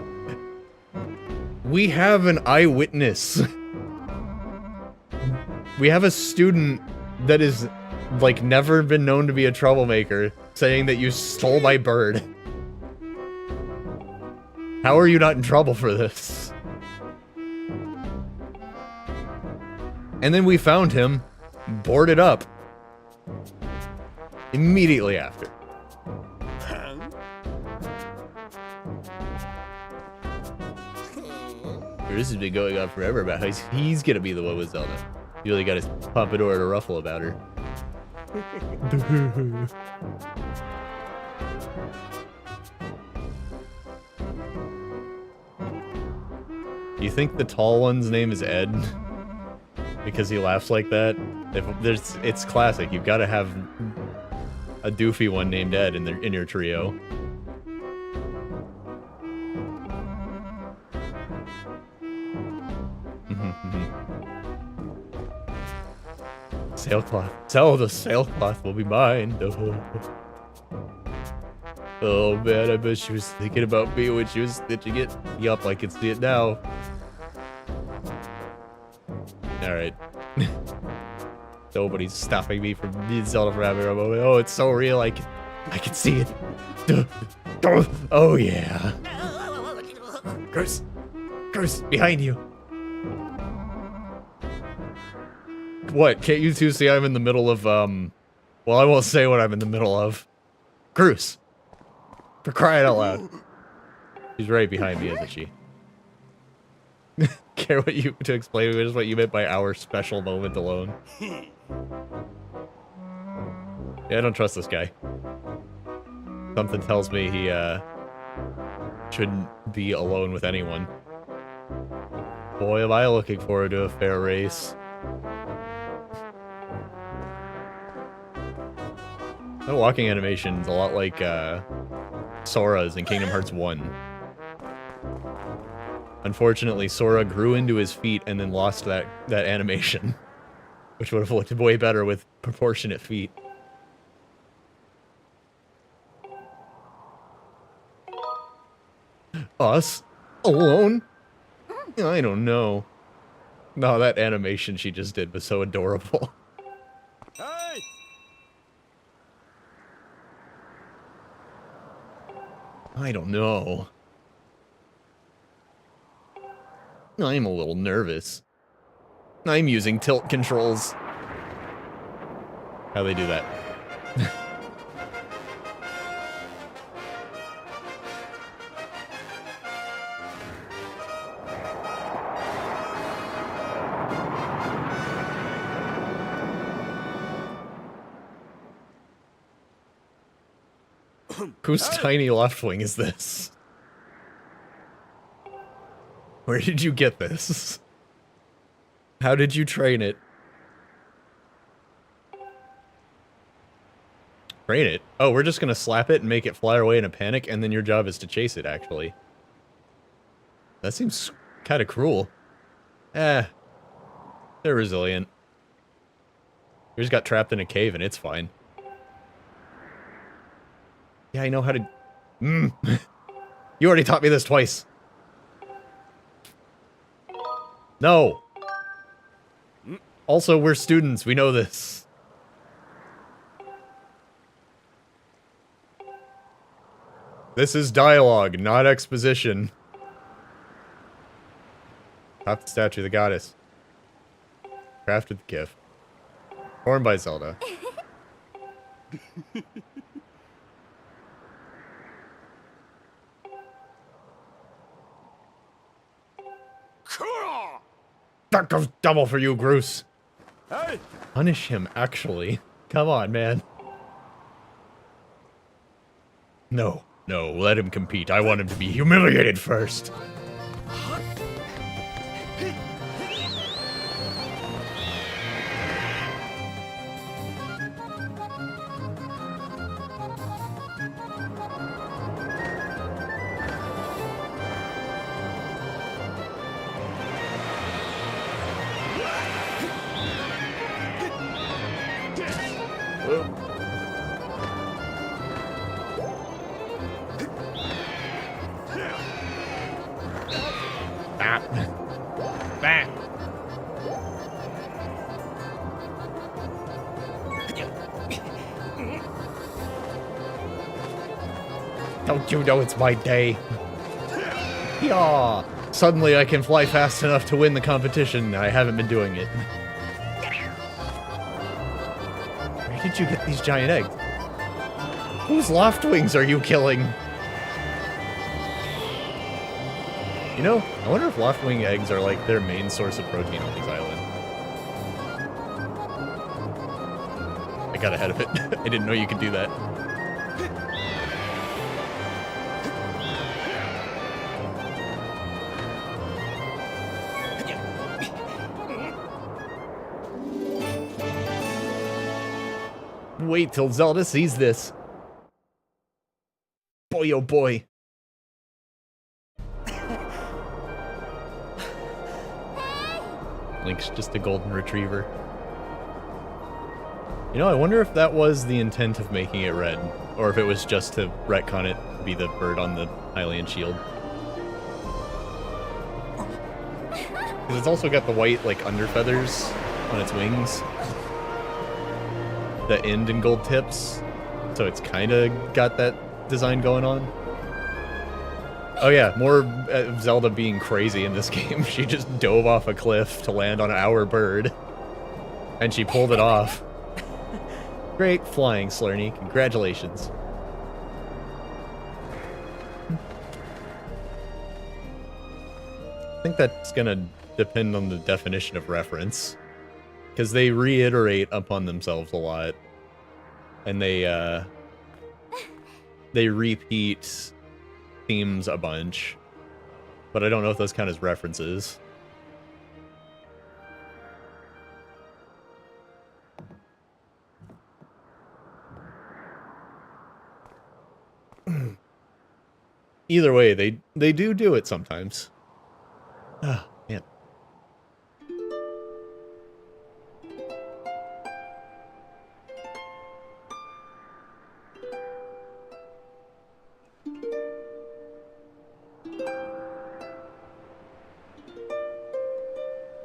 We have an eyewitness. We have a student that is, like, never been known to be a troublemaker saying that you stole my bird. How are you not in trouble for this? And then we found him, boarded up, immediately after. This has been going on forever about how he's gonna be the one with Zelda. He really got his pompadour to ruffle about her. You think the tall one's name is Ed? Because he laughs like that? It's classic. You've got to have a doofy one named Ed in your trio. Sailcloth. The sailcloth will be mine. Oh man, I bet she was thinking about me when she was stitching it. Yup, I can see it now. Alright. Nobody's stopping me from being Zelda for having a moment. Oh, it's so real, I can see it. Oh yeah. Curse! Curse! Behind you! What? Can't you two see I'm in the middle of, well, I won't say what I'm in the middle of. Bruce! For crying out loud. She's right behind me, isn't she? Care what you, to explain to me just what you meant by our special moment alone. Yeah, I don't trust this guy. Something tells me he, shouldn't be alone with anyone. Boy, am I looking forward to a fair race. That walking animation is a lot like, Sora's in Kingdom Hearts 1. Unfortunately, Sora grew into his feet and then lost that animation. Which would have looked way better with proportionate feet. Us? Alone? I don't know. No, that animation she just did was so adorable. Hey! I don't know. I'm a little nervous. I'm using tilt controls. How they do that? Whose tiny left wing is this? Where did you get this? How did you train it? Train it? Oh, we're just gonna slap it and make it fly away in a panic, and then your job is to chase it, actually. That seems kind of cruel. They're resilient. We just got trapped in a cave and it's fine. Yeah, I know how to... You already taught me this twice. No. Also, we're students. We know this. This is dialogue, not exposition. Top the statue of the goddess. Crafted the gift. Formed by Zelda. That goes double for you, Groose. Hey! Punish him, actually. Come on, man. No, let him compete. I want him to be humiliated first. Don't you know it's my day? Yeah. Suddenly I can fly fast enough to win the competition. I haven't been doing it. did you get these giant eggs? Whose loftwings are you killing? You know, I wonder if loftwing eggs are like their main source of protein on this island. I got ahead of it. I didn't know you could do that. Wait till Zelda sees this. Boy, oh boy. Link's just a golden retriever. You know, I wonder if that was the intent of making it red, or if it was just to retcon it to be the bird on the Hylian shield. Because it's also got the white, like, underfeathers on its wings that end in gold tips, so it's kind of got that design going on. Oh yeah, more of Zelda being crazy in this game. She just dove off a cliff to land on our bird, and she pulled it off. Great flying, Slurny. Congratulations. I think that's gonna depend on the definition of reference, because they reiterate upon themselves a lot, and they repeat themes a bunch, but I don't know if those count as references. Either way, they do it sometimes. Ah, man.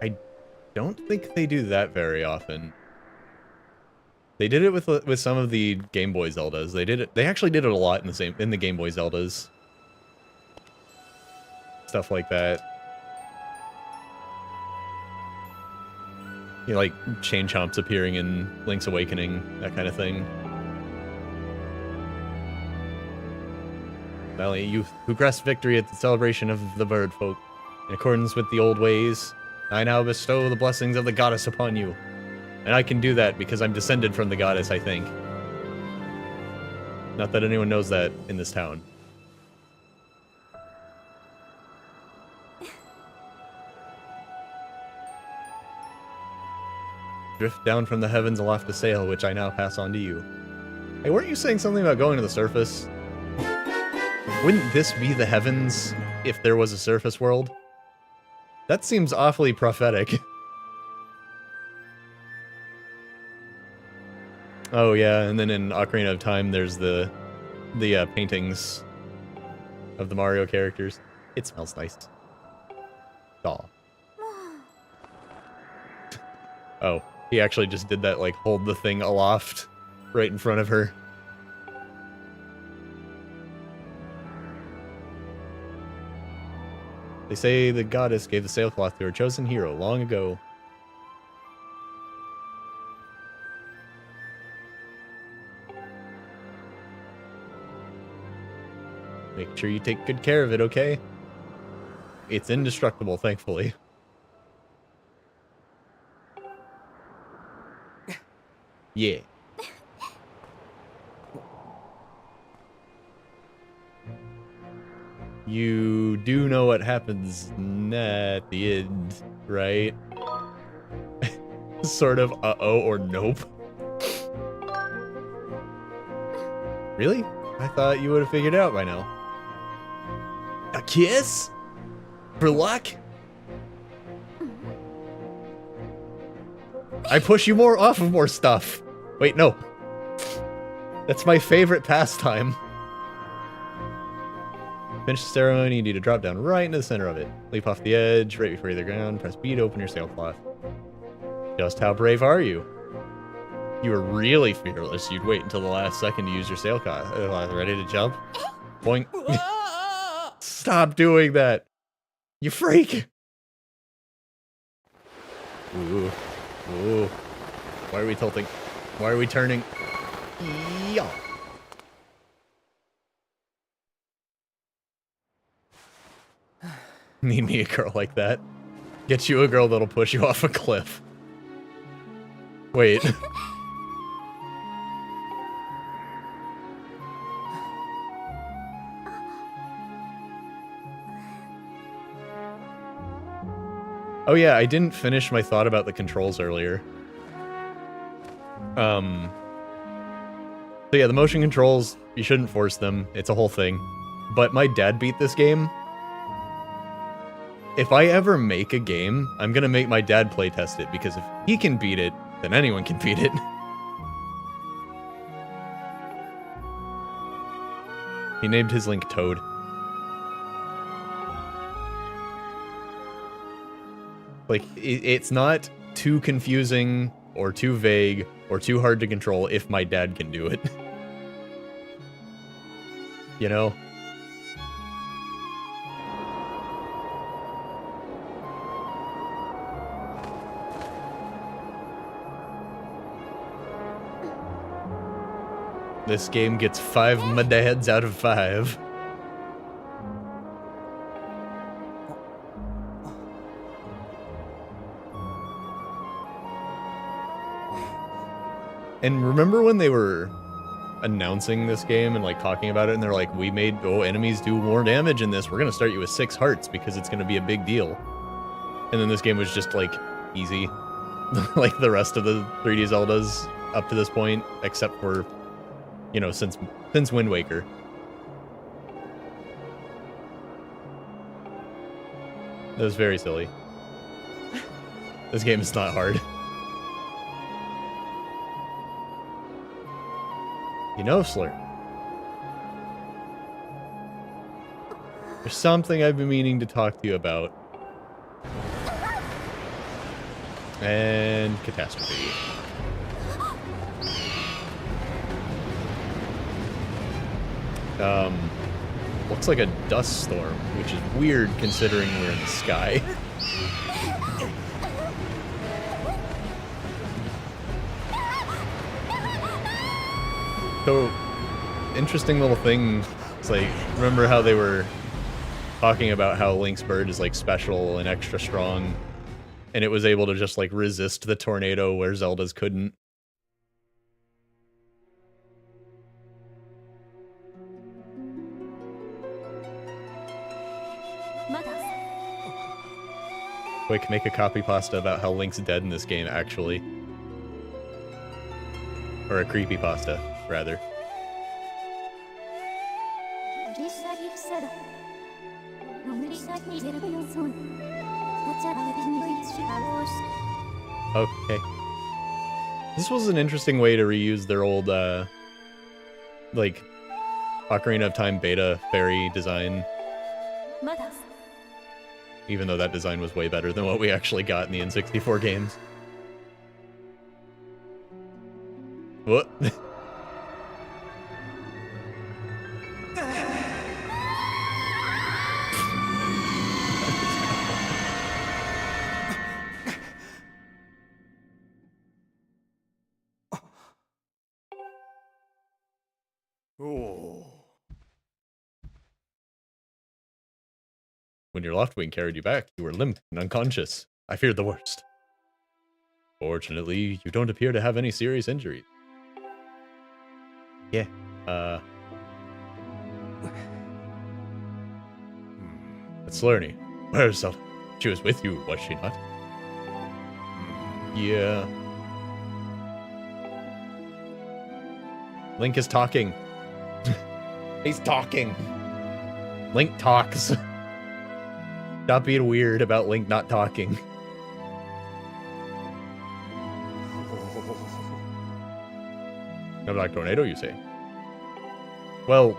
I don't think they do that very often. They did it with some of the Game Boy Zeldas. They actually did it a lot in the Game Boy Zeldas. Stuff like that. You know, like Chain Chomps appearing in Link's Awakening, that kind of thing. Valley, you who grasp victory at the celebration of the bird folk. In accordance with the old ways, I now bestow the blessings of the goddess upon you. And I can do that because I'm descended from the goddess, I think. Not that anyone knows that in this town. Drift down from the heavens aloft a sail, which I now pass on to you. Hey, weren't you saying something about going to the surface? Wouldn't this be the heavens if there was a surface world? That seems awfully prophetic. Oh yeah, and then in Ocarina of Time there's the paintings of the Mario characters. It smells nice. Aw. Oh, he actually just did that, like, hold the thing aloft right in front of her. They say the goddess gave the sailcloth to her chosen hero long ago. Make sure you take good care of it, okay? It's indestructible, thankfully. Yeah. You do know what happens at the end, right? Sort of uh-oh or nope. Really? I thought you would have figured it out by now. A kiss? For luck? I push you more off of more stuff. Wait, no. That's my favorite pastime. Finish the ceremony, you need to drop down right into the center of it. Leap off the edge, right before you hit the ground, press B to open your sailcloth. Just how brave are you? You were really fearless. You'd wait until the last second to use your sailcloth. Ready to jump? Boink. Stop doing that. You freak. Ooh. Ooh. Why are we tilting? Why are we turning? Yeah. Need me a girl like that. Get you a girl that'll push you off a cliff. Wait. Oh yeah, I didn't finish my thought about the controls earlier. So yeah, the motion controls, you shouldn't force them. It's a whole thing. But my dad beat this game. If I ever make a game, I'm gonna make my dad playtest it, because if he can beat it, then anyone can beat it. He named his Link Toad. Like, it's not too confusing, or too vague, or too hard to control if my dad can do it. You know? This game gets 5 madads out of 5. And remember when they were announcing this game and like talking about it, and they're like, we made enemies do more damage in this. We're gonna start you with 6 hearts because it's gonna be a big deal. And then this game was just like easy. Like the rest of the 3D Zeldas up to this point, except for, you know, since Wind Waker. That was very silly. This game is not hard. You know, Slur, there's something I've been meaning to talk to you about. And catastrophe. Looks like a dust storm, which is weird considering we're in the sky. So, interesting little thing. It's like, remember how they were talking about how Link's bird is like special and extra strong, and it was able to just like resist the tornado where Zelda's couldn't? Quick, make a copy pasta about how Link's dead in this game, actually. Or a creepy pasta, rather. Okay. This was an interesting way to reuse their old, like, Ocarina of Time beta fairy design. Even though that design was way better than what we actually got in the N64 games. What? When your Loftwing carried you back, you were limp and unconscious. I feared the worst. Fortunately, you don't appear to have any serious injuries. Yeah, It's Slurny. Where's Zelda? She was with you, was she not? Yeah. Link is talking. He's talking. Link talks. Stop being weird about Link not talking. No Black Tornado, you say? Well,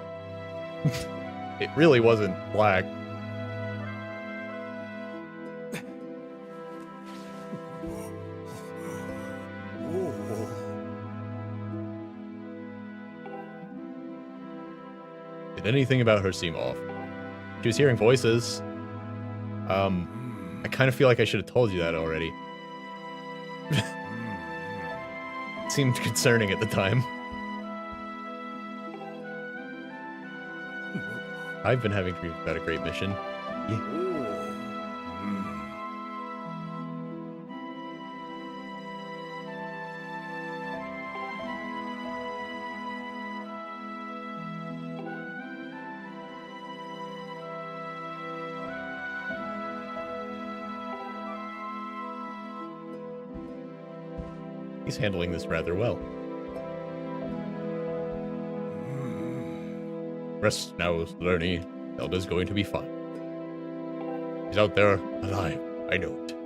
it really wasn't black. Did anything about her seem off? She was hearing voices. I kind of feel like I should have told you that already. seemed concerning at the time. I've been having dreams about a great mission. Yeah. He's handling this rather well. Rest now, Lerny. Zelda's going to be fine. He's out there, alive. I know it.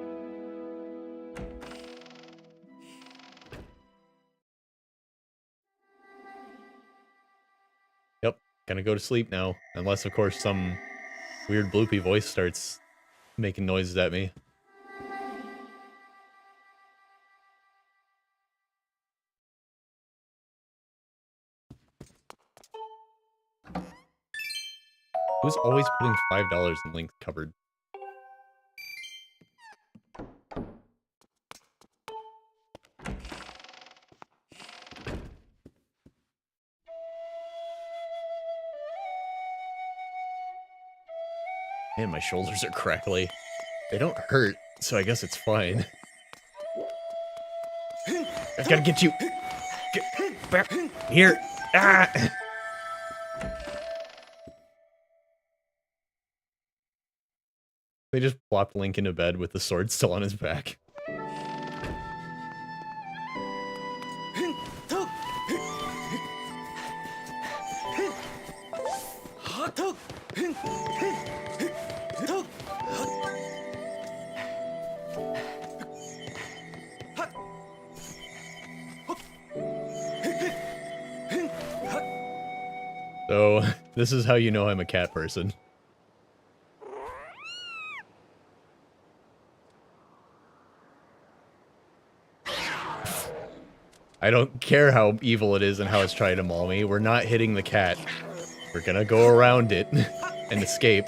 Yep, gonna go to sleep now. Unless, of course, some weird bloopy voice starts making noises at me. Who's always putting $5 in Link's cupboard? Man, my shoulders are crackly. They don't hurt, so I guess it's fine. I've gotta get you! Get back here! Ah! They just plopped Link into bed with the sword still on his back. So, this is how you know I'm a cat person. I don't care how evil it is and how it's trying to maul me. We're not hitting the cat. We're gonna go around it and escape.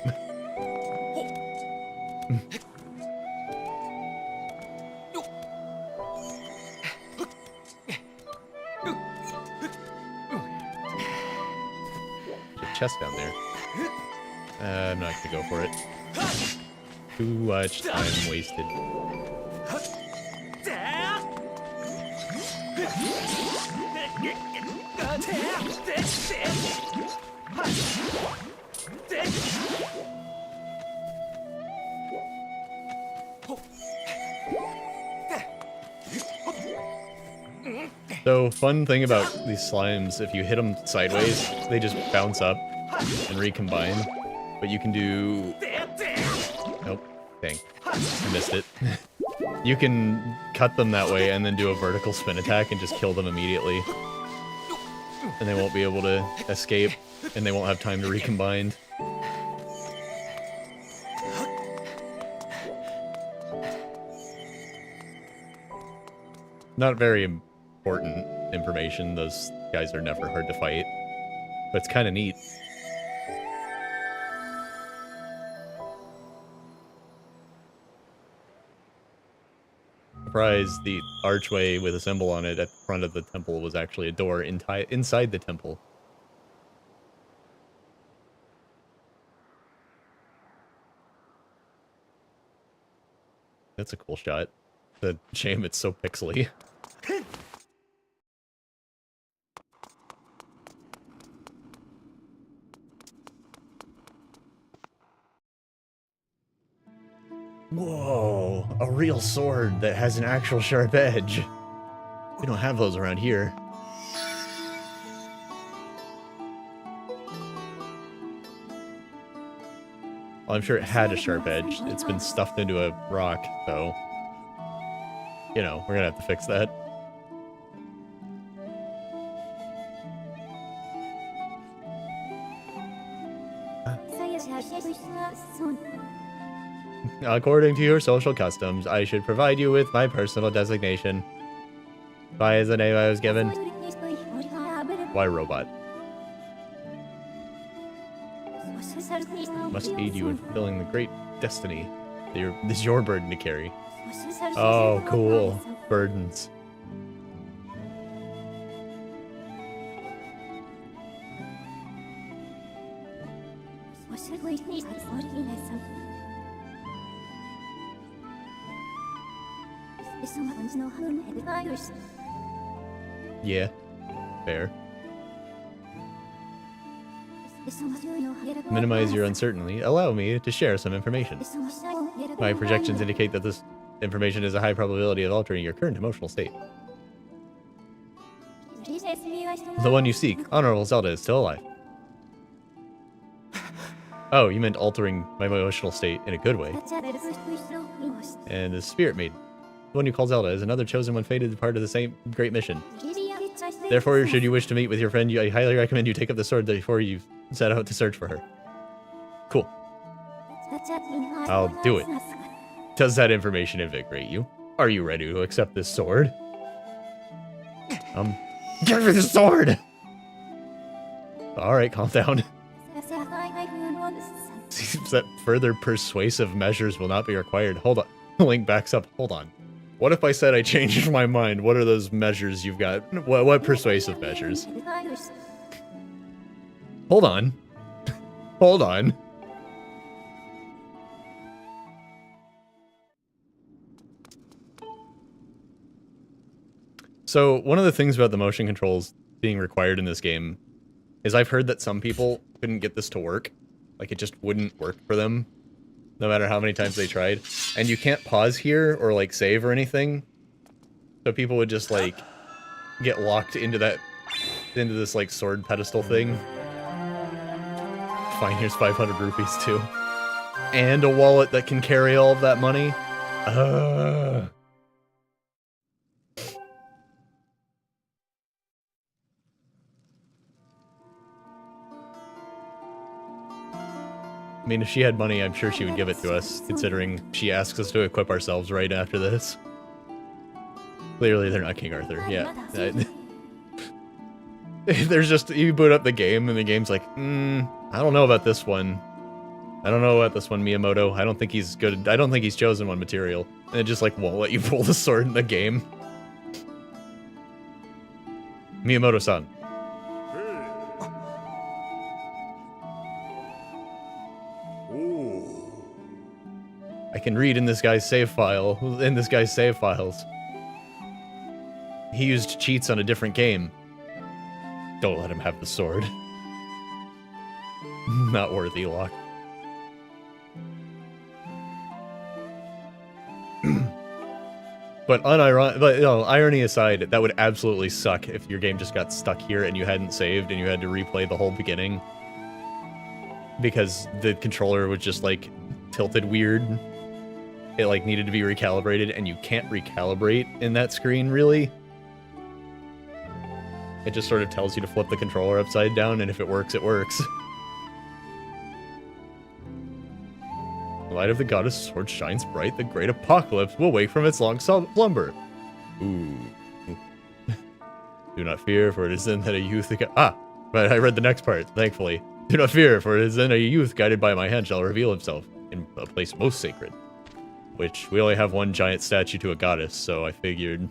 There's a chest down there. I'm not gonna go for it. Too much time wasted. So, fun thing about these slimes, if you hit them sideways, they just bounce up and recombine. But you can do... Nope. Dang. I missed it. You can cut them that way and then do a vertical spin attack and just kill them immediately. And they won't be able to escape, and they won't have time to recombine. Not very important information. Those guys are never hard to fight. But it's kind of neat. Surprised the archway with a symbol on it at the front of the temple was actually a door inside the temple. That's a cool shot. It's a shame it's so pixely. Whoa, a real sword that has an actual sharp edge. We don't have those around here. Well, I'm sure it had a sharp edge. It's been stuffed into a rock, so... You know, we're gonna have to fix that. According to your social customs, I should provide you with my personal designation. Why is the name I was given? Why robot? Must aid you in fulfilling the great destiny that is your burden to carry. Oh, cool. Burdens. Yeah, fair. Minimize your uncertainty. Allow me to share some information. My projections indicate that this information has a high probability of altering your current emotional state. The one you seek, Honorable Zelda, is still alive. Oh, you meant altering my emotional state in a good way. And the Spirit Maiden, the one you call Zelda, is another chosen one fated part of the same great mission. Therefore, should you wish to meet with your friend, I highly recommend you take up the sword before you set out to search for her. Cool. I'll do it. Does that information invigorate you? Are you ready to accept this sword? Give me the sword! Alright, calm down. Seems that further persuasive measures will not be required. Hold on. Link backs up. Hold on. What if I said I changed my mind? What are those measures you've got? What persuasive measures? Hold on. Hold on. So, one of the things about the motion controls being required in this game is I've heard that some people couldn't get this to work. Like, it just wouldn't work for them, no matter how many times they tried. And you can't pause here or, like, save or anything. So people would just, like, get locked into this, like, sword pedestal thing. Fine, here's 500 rupees, too. And a wallet that can carry all of that money. I mean, if she had money, I'm sure she would give it to us, considering she asks us to equip ourselves right after this. Clearly, they're not King Arthur. Yeah. There's just, you boot up the game, and the game's like, I don't know about this one. I don't know about this one, Miyamoto. I don't think he's good. I don't think he's chosen one material. And it just, like, won't let you pull the sword in the game. Miyamoto-san. I can read in this guy's save files. He used cheats on a different game. Don't let him have the sword. Not worthy, Locke. But irony aside, that would absolutely suck if your game just got stuck here and you hadn't saved and you had to replay the whole beginning. Because the controller was just, like, tilted weird. It, like, needed to be recalibrated, and you can't recalibrate in that screen, really. It just sort of tells you to flip the controller upside down, and if it works, it works. The light of the goddess sword shines bright, the great apocalypse will wake from its long slumber. Ooh. Do not fear, for it is then that a youth... but I read the next part, thankfully. Do not fear, for it is then a youth guided by my hand shall reveal himself in a place most sacred. Which, we only have one giant statue to a goddess, so I figured...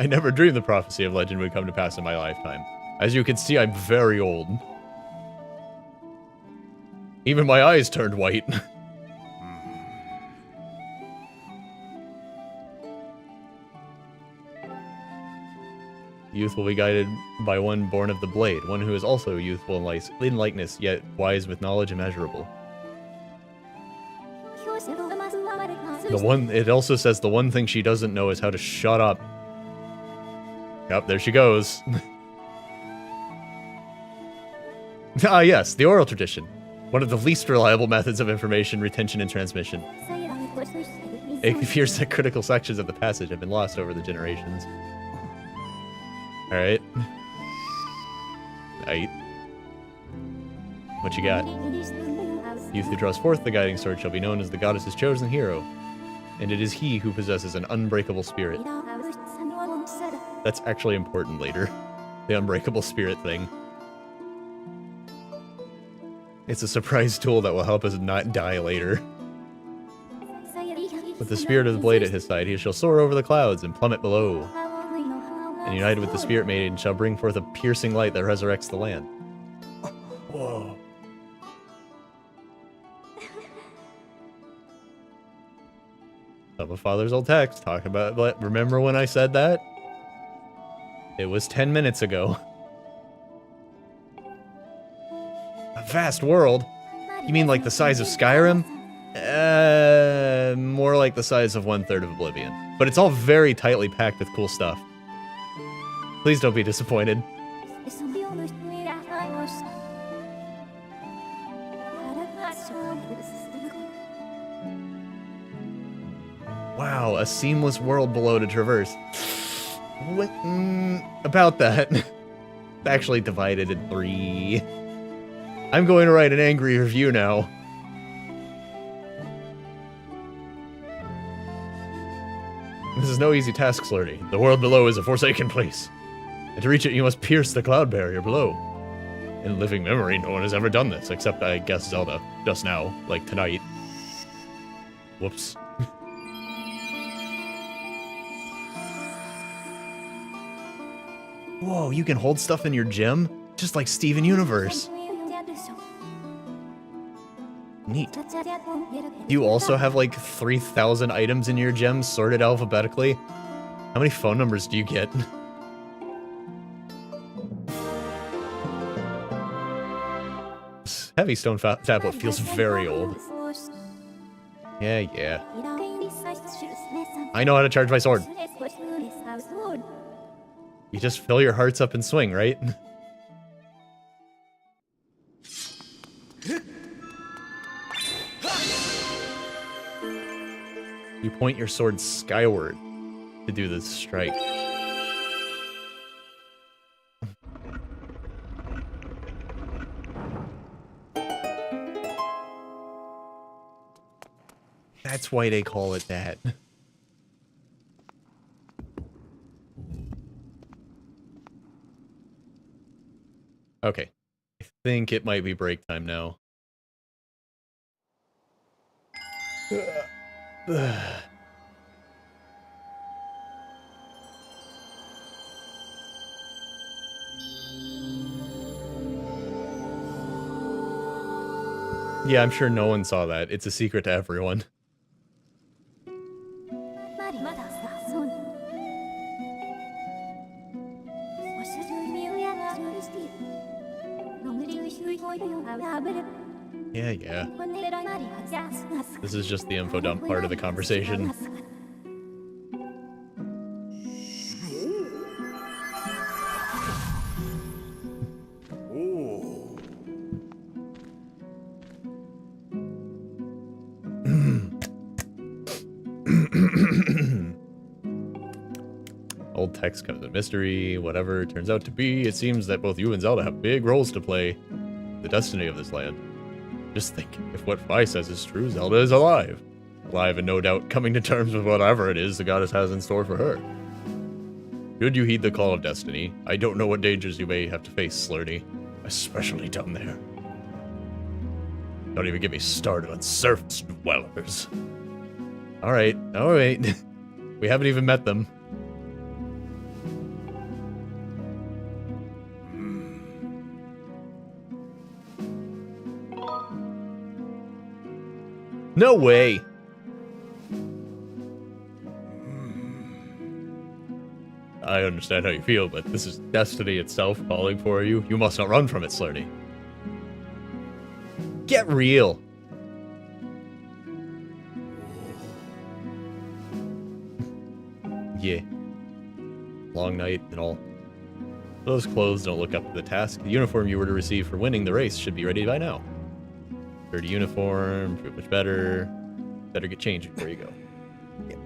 I never dreamed the prophecy of legend would come to pass in my lifetime. As you can see, I'm very old. Even my eyes turned white. Youth will be guided by one born of the blade, one who is also youthful in likeness, yet wise with knowledge immeasurable. It also says the one thing she doesn't know is how to shut up. Yep, there she goes. Ah yes, the oral tradition. One of the least reliable methods of information retention and transmission. It appears that critical sections of the passage have been lost over the generations. Alright. Aight. What you got? Youth who draws forth the guiding sword shall be known as the goddess's chosen hero, and it is he who possesses an unbreakable spirit. That's actually important later. The unbreakable spirit thing. It's a surprise tool that will help us not die later. With the spirit of the blade at his side, he shall soar over the clouds and plummet below. And united with the spirit maiden shall bring forth a piercing light that resurrects the land. Whoa. Some of Father's old text talk about, remember when I said that? It was 10 minutes ago. A vast world? You mean like the size of Skyrim? More like the size of 1/3 of Oblivion. But it's all very tightly packed with cool stuff. Please don't be disappointed. Wow, a seamless world below to traverse. What, about that. It's actually divided in 3. I'm going to write an angry review now. This is no easy task, Slurdy. The world below is a forsaken place. And to reach it, you must pierce the cloud barrier below. In living memory, no one has ever done this, except, I guess, Zelda. Just now. Like, tonight. Whoops. Whoa, you can hold stuff in your gym? Just like Steven Universe. Neat. You also have like 3,000 items in your gem sorted alphabetically? How many phone numbers do you get? This heavy stone tablet feels very old. Yeah. I know how to charge my sword. You just fill your hearts up and swing, right? You point your sword skyward to do this strike. That's why they call it that. Okay. I think it might be break time now. Yeah, I'm sure no one saw that. It's a secret to everyone. Yeah. This is just the info dump part of the conversation. Old text comes a mystery, whatever it turns out to be. It seems that both you and Zelda have big roles to play in the destiny of this land. Just think, if what Fi says is true, Zelda is alive. Alive and no doubt coming to terms with whatever it is the goddess has in store for her. Should you heed the call of destiny, I don't know what dangers you may have to face, Slurdy. Especially down there. Don't even get me started on surface dwellers. Alright. We haven't even met them. No way! I understand how you feel, but this is destiny itself calling for you. You must not run from it, Slurdy. Get real! Yeah. Long night and all. Those clothes don't look up to the task. The uniform you were to receive for winning the race should be ready by now. Dirty uniform, feel much better. Better get changed before you go. Yeah.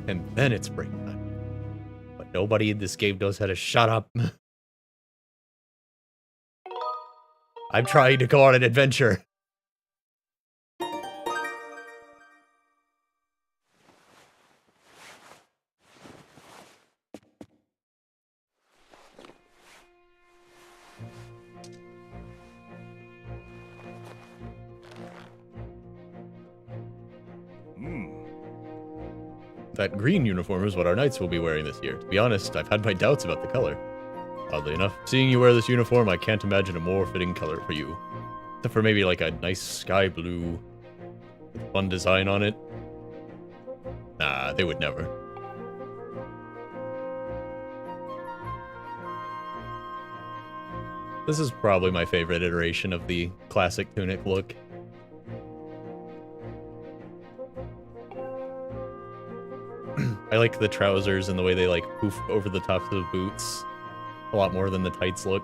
And then it's break time. But nobody in this game knows how to shut up. I'm trying to go on an adventure. That green uniform is what our knights will be wearing this year. To be honest, I've had my doubts about the color. Oddly enough, seeing you wear this uniform, I can't imagine a more fitting color for you. Except for maybe like a nice sky blue with fun design on it. Nah, they would never. This is probably my favorite iteration of the classic tunic look. I like the trousers and the way they like poof over the tops of the boots a lot more than the tights look.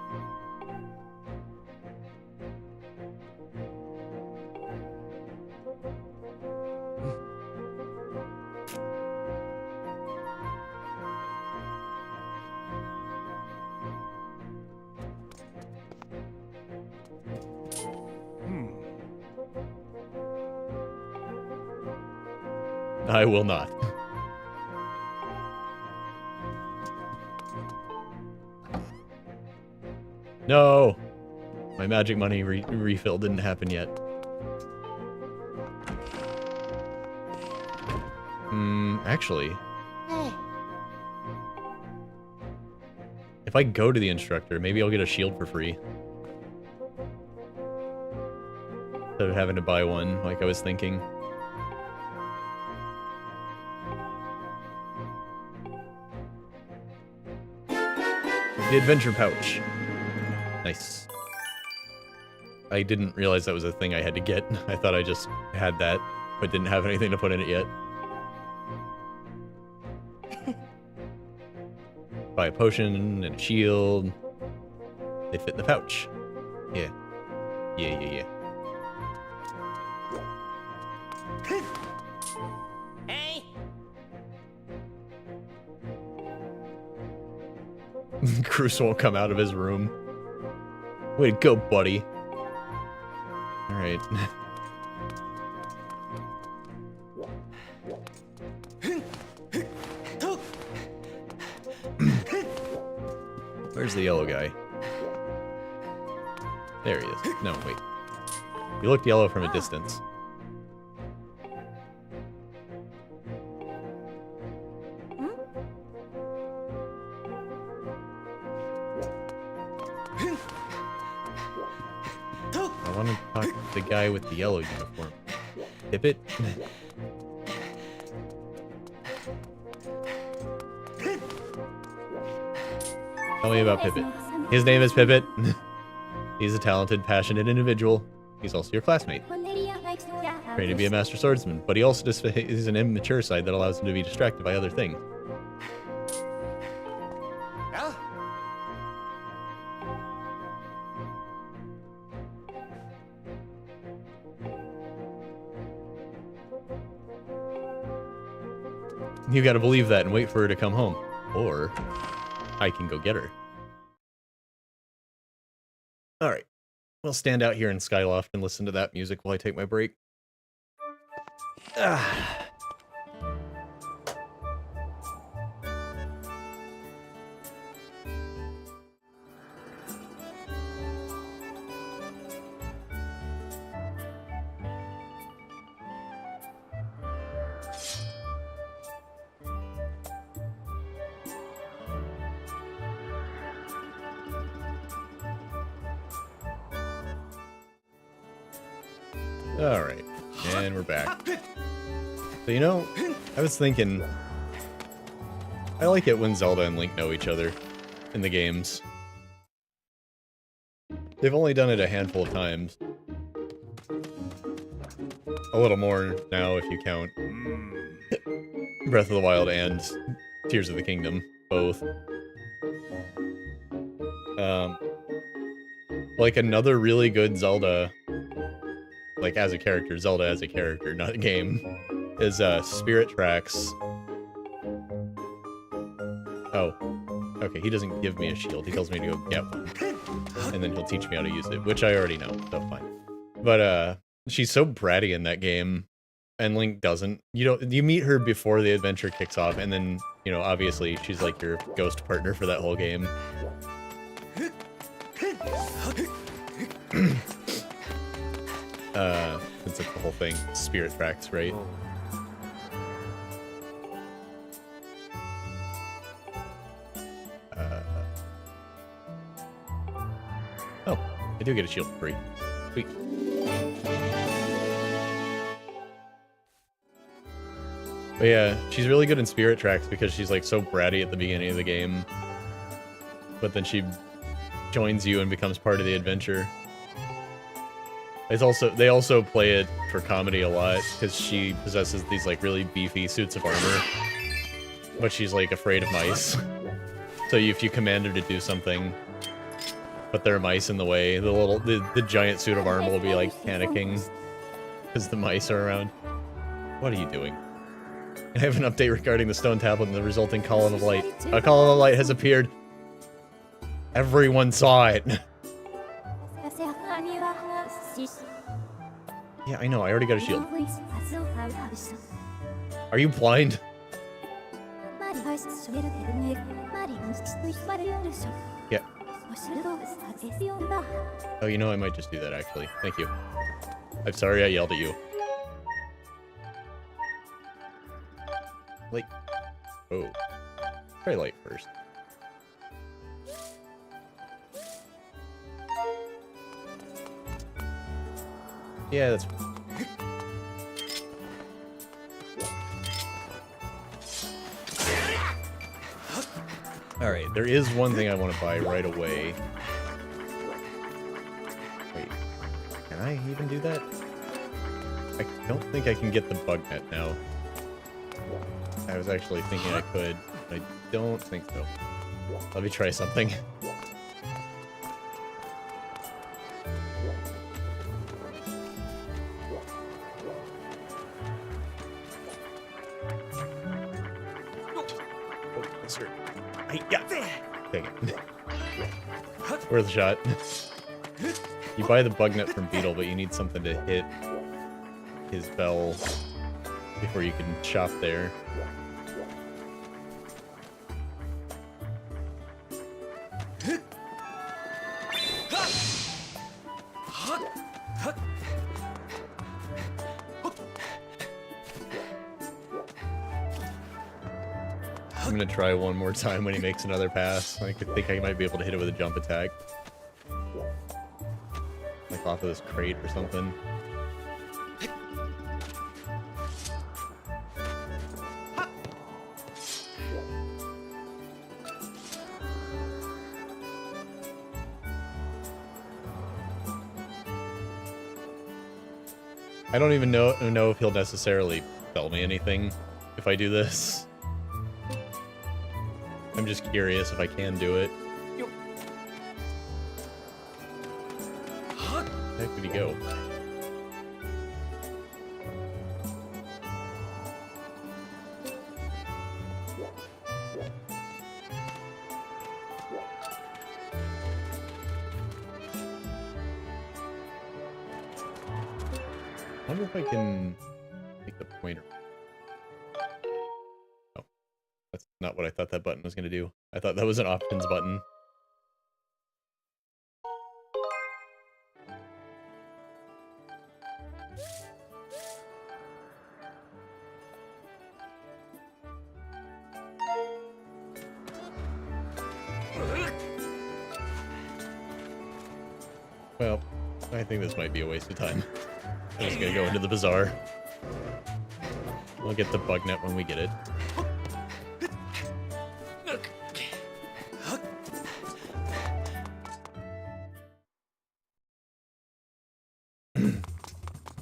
I will not. No! My magic money refill didn't happen yet. Actually... if I go to the instructor, maybe I'll get a shield for free. Instead of having to buy one, like I was thinking. The adventure pouch. Nice. I didn't realize that was a thing I had to get. I thought I just had that, but didn't have anything to put in it yet. Buy a potion and a shield. They fit in the pouch. Yeah. Yeah. Hey! Cruz won't come out of his room. Way to go, buddy. Alright. Where's the yellow guy? There he is. No, wait. He looked yellow from a distance. I want to talk to the guy with the yellow uniform. Pippet? Tell me about Pippet. His name is Pippet. He's a talented, passionate individual. He's also your classmate. Trained to be a master swordsman, but he also is an immature side that allows him to be distracted by other things. You gotta believe that and wait for her to come home. Or I can go get her. Alright. We'll stand out here in Skyloft and listen to that music while I take my break. Alright, and we're back. So, you know, I was thinking, I like it when Zelda and Link know each other in the games. They've only done it a handful of times. A little more now if you count Breath of the Wild and Tears of the Kingdom, both. Like another really good Zelda, like as a character, Zelda as a character, not a game, is Spirit Tracks. Oh, okay, he doesn't give me a shield, he tells me to go get one. And then he'll teach me how to use it, which I already know, so fine. But she's so bratty in that game, and Link doesn't. You meet her before the adventure kicks off, and then, you know, obviously she's like your ghost partner for that whole game. Since it's the whole thing, Spirit Tracks, right? I do get a shield for free. Sweet. But yeah, she's really good in spirit tracks because she's like so bratty at the beginning of the game. But then she joins you and becomes part of the adventure. They also play it for comedy a lot because she possesses these like really beefy suits of armor. But she's like afraid of mice. So if you command her to do something, but there are mice in the way, the giant suit of armor will be like panicking because the mice are around. What are you doing? I have an update regarding the stone tablet and the resulting column of light. A column of light has appeared. Everyone saw it. Yeah, I know. I already got a shield. Are you blind? Yeah. Oh, you know, I might just do that, actually. Thank you. I'm sorry I yelled at you. Light. Oh. Try light first. Yeah, that's... Alright, there is one thing I want to buy right away. Wait, can I even do that? I don't think I can get the bug net now. I was actually thinking I could, but I don't think so. Let me try something. Dang it. Worth a shot. You buy the bug net from Beetle, but you need something to hit his bell before you can shop there. I'm gonna try one more time when he makes another pass. I think I might be able to hit it with a jump attack. Like off of this crate or something. I don't even know if he'll necessarily tell me anything if I do this. I'm just curious if I can do it. Where the heck did he go? I wonder if I can make the pointer. Oh, that's not what I thought that button was going to do. I thought that was an options button. Well, I think this might be a waste of time. I'm just gonna go into the bazaar. We'll get the bug net when we get it.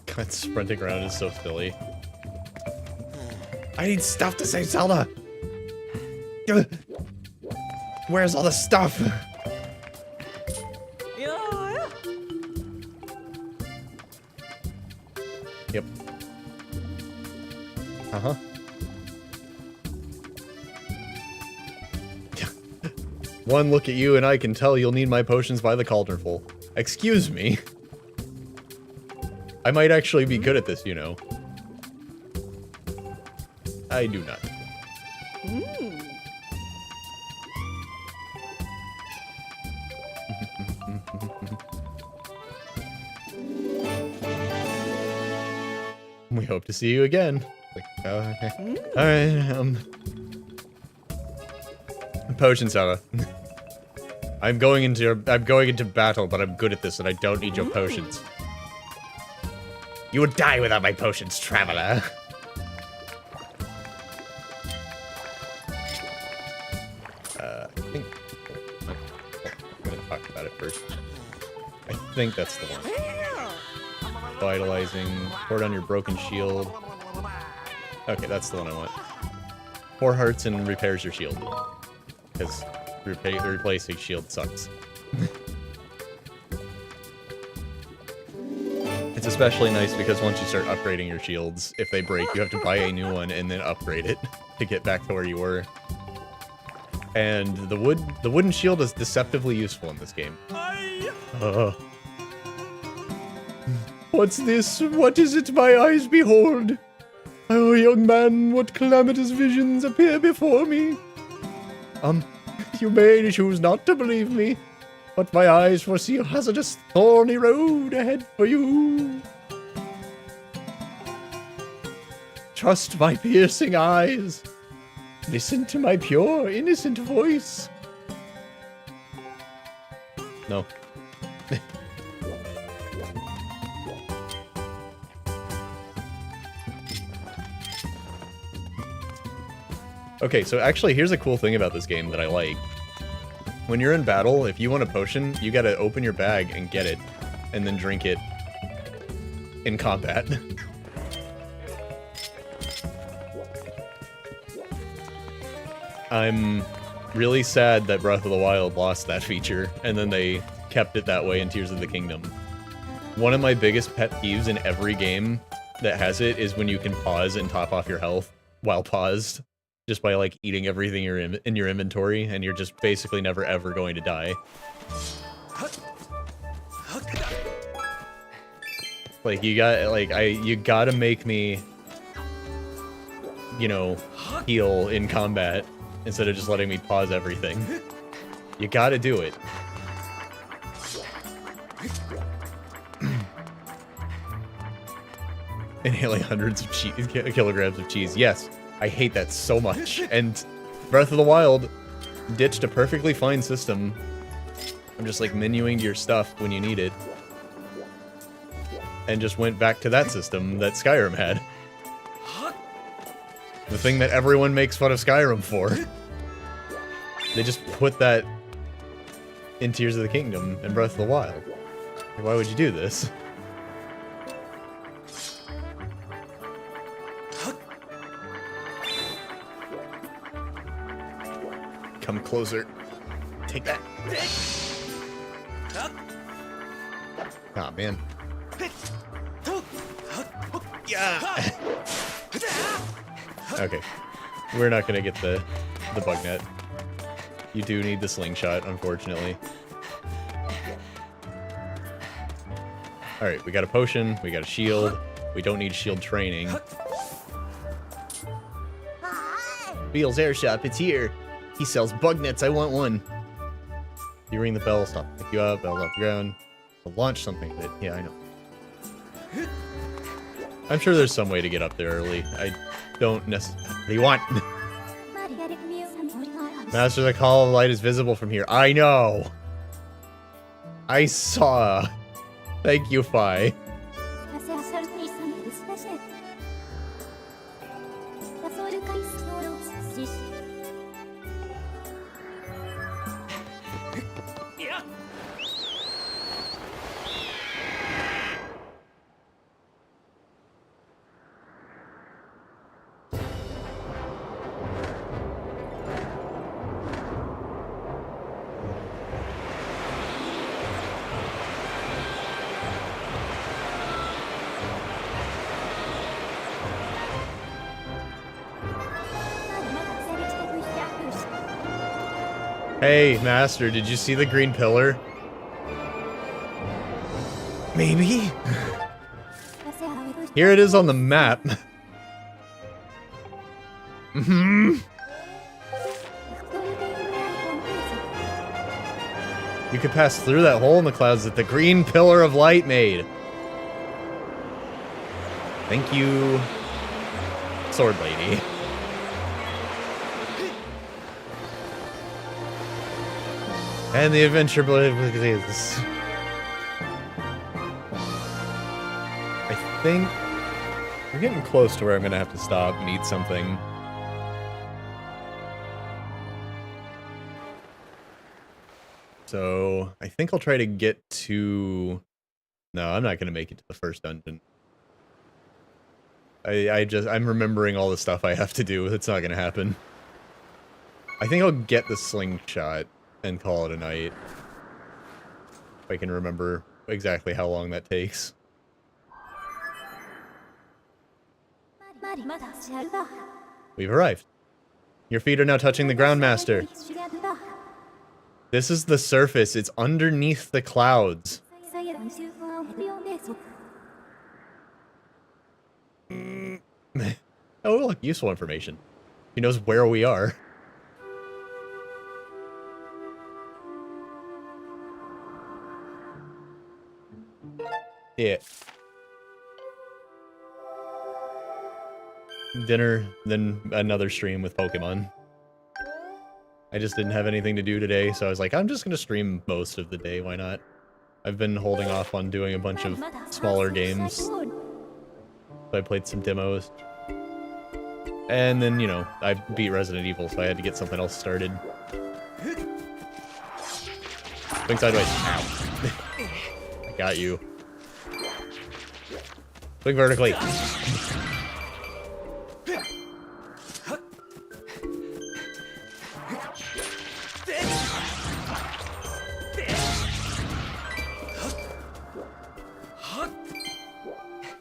God, sprinting around is so silly. I need stuff to save Zelda! Where's all the stuff? Yep. Uh-huh. One look at you and I can tell you'll need my potions by the cauldronful. Excuse me. I might actually be good at this, you know. I do not. We hope to see you again. Like, oh, okay. Alright, potion soda. I'm going into battle, but I'm good at this and I don't need your potions. You would die without my potions, traveler. I think I'm gonna talk about it first. I think that's the one. Vitalizing, pour it on your broken shield. Okay, that's the one I want. 4 hearts and repairs your shield. Because replacing shield sucks. It's especially nice because once you start upgrading your shields, if they break, you have to buy a new one and then upgrade it to get back to where you were. And the wooden shield is deceptively useful in this game. What's this? What is it my eyes behold? Oh, young man, what calamitous visions appear before me? You may choose not to believe me, but my eyes foresee a hazardous, thorny road ahead for you. Trust my piercing eyes. Listen to my pure, innocent voice. No. Okay, so actually, here's a cool thing about this game that I like. When you're in battle, if you want a potion, you gotta open your bag and get it, and then drink it in combat. I'm really sad that Breath of the Wild lost that feature, and then they kept it that way in Tears of the Kingdom. One of my biggest pet peeves in every game that has it is when you can pause and top off your health while paused. Just by, like, eating everything in your inventory, and you're just basically never ever going to die. Like, you gotta make me, you know, heal in combat instead of just letting me pause everything. You gotta do it. Inhaling hundreds of kilograms of cheese. Yes. I hate that so much, and Breath of the Wild ditched a perfectly fine system. I'm just like menuing your stuff when you need it, and just went back to that system that Skyrim had. The thing that everyone makes fun of Skyrim for. They just put that in Tears of the Kingdom and Breath of the Wild. Why would you do this? Come closer. Take that. Ah, man. Yeah. Okay. We're not gonna get the bug net. You do need the slingshot, unfortunately. Alright, we got a potion, we got a shield. We don't need shield training. Beale's Air Shop, it's here. He sells bug nets, I want one. You ring the bell, stop, pick you up, bell off the ground. I'll launch something with it. Yeah, I know. I'm sure there's some way to get up there early. I don't necessarily want. Master, the call of light is visible from here. I know. I saw. Thank you, Fi. Hey, Master, did you see the green pillar? Maybe? Here it is on the map. Mm-hmm. You could pass through that hole in the clouds that the green pillar of light made. Thank you, Sword Lady. And the adventure begins. I think we're getting close to where I'm gonna have to stop and eat something. So I think I'll try to get to... No, I'm not gonna make it to the first dungeon. I'm remembering all the stuff I have to do. It's not gonna happen. I think I'll get the slingshot and call it a night. If I can remember exactly how long that takes. We've arrived. Your feet are now touching the ground, Master. This is the surface. It's underneath the clouds. Oh, look, useful information. He knows where we are. Yeah. Dinner, then another stream with Pokemon. I just didn't have anything to do today, so I was like, I'm just gonna stream most of the day, why not? I've been holding off on doing a bunch of smaller games. So I played some demos. And then, you know, I beat Resident Evil, so I had to get something else started. Swing sideways. Ow. I got you. Swing vertically.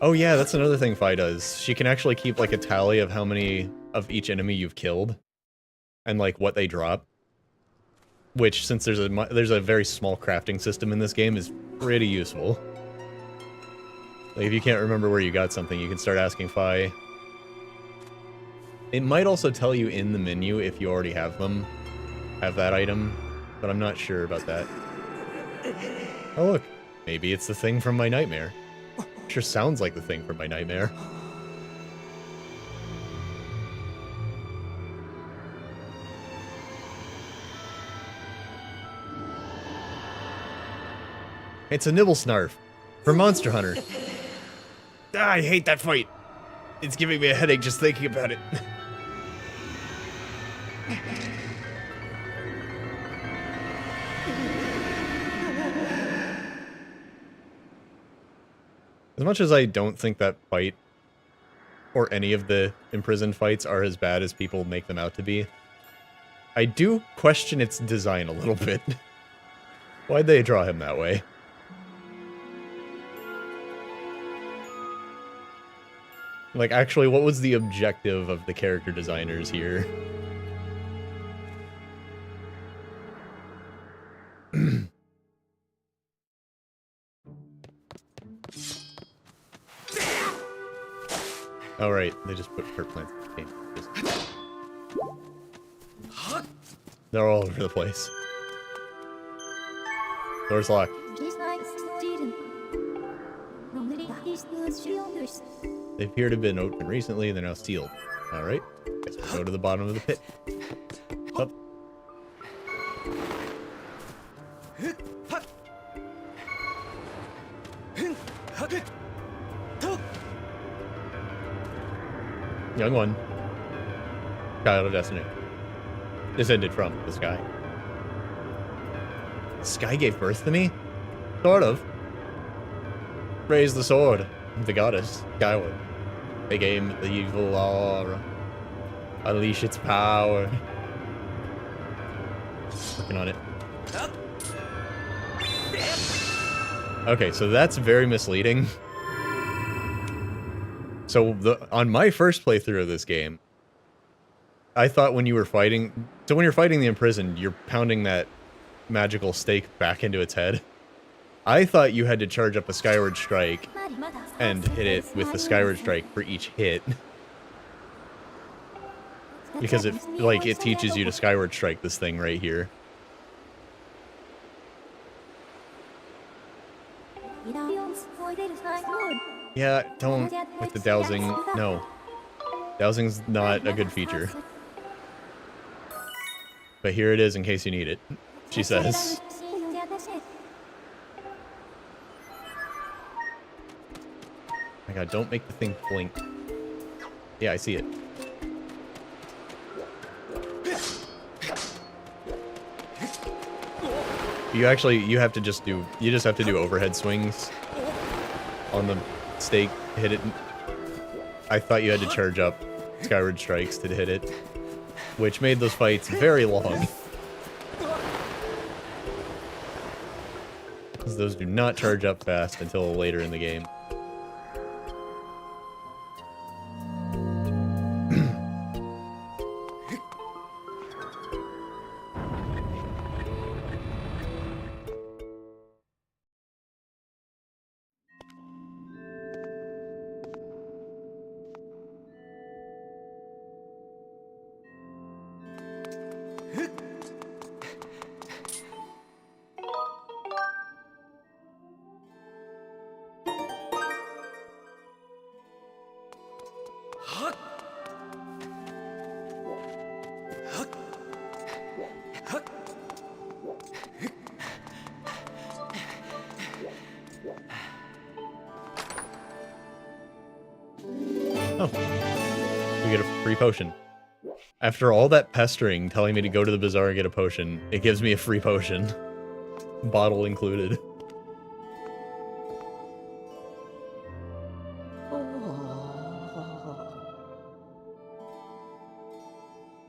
Oh yeah, that's another thing Fi does. She can actually keep like a tally of how many of each enemy you've killed, and like what they drop. Which, since there's a very small crafting system in this game, is pretty useful. Like if you can't remember where you got something, you can start asking Fi. It might also tell you in the menu if you already have that item, but I'm not sure about that. Oh look, maybe it's the thing from my nightmare. Sure sounds like the thing from my nightmare. It's a Nibblesnarf from Monster Hunter. Ah, I hate that fight. It's giving me a headache just thinking about it. As much as I don't think that fight, or any of the imprisoned fights, are as bad as people make them out to be, I do question its design a little bit. Why'd they draw him that way? Like, actually, what was the objective of the character designers here? Oh, right. They just put hurt plants in the game. They're all over the place. Door's locked. They appear to have been opened recently, and they're now sealed. Alright. Guess we'll go to the bottom of the pit. Up. Young one. Child of Destiny. Descended from the sky. The sky gave birth to me? Sort of. Raise the sword. The goddess. Skyward. Became the evil aura. Unleash its power. Working on it. Okay, so that's very misleading. So on my first playthrough of this game, I thought when you were fighting... So when you're fighting the imprisoned, you're pounding that magical stake back into its head. I thought you had to charge up a Skyward Strike and hit it with the Skyward Strike for each hit. Because it teaches you to Skyward Strike this thing right here. Yeah, don't with the dowsing. No. Dowsing's not a good feature. But here it is in case you need it. she says. My god, don't make the thing blink. Yeah, I see it. You have to just do, you just have to do overhead swings on the stake, hit it. I thought you had to charge up Skyward Strikes to hit it, which made those fights very long. Because those do not charge up fast until later in the game. Oh, we get a free potion. After all that pestering, telling me to go to the bazaar and get a potion, it gives me a free potion. Bottle included.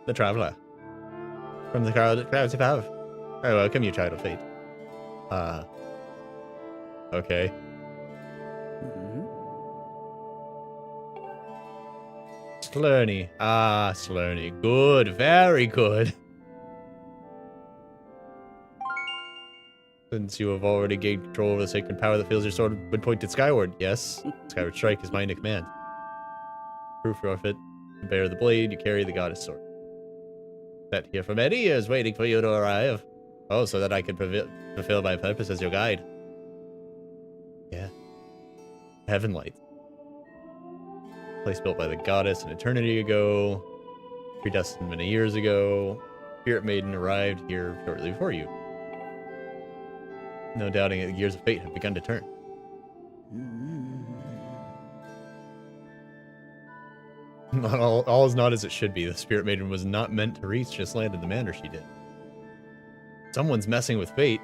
The Traveler. From the crowds you have. Oh, welcome, you child of fate. Okay. Slurny. Ah, Slurny. Good. Very good. Since you have already gained control over the sacred power that fills your sword when pointed skyward. Yes. Skyward Strike is mine to command. Proof your fit to bear the blade, you carry the goddess sword. Set here for many years, waiting for you to arrive. Oh, so that I can fulfill my purpose as your guide. Yeah. Heaven Light. Place built by the goddess an eternity ago. Predestined many years ago. Spirit Maiden arrived here shortly before you. No doubting that the gears of fate have begun to turn. All is not as it should be. The Spirit Maiden was not meant to reach just land in the manner she did. Someone's messing with fate.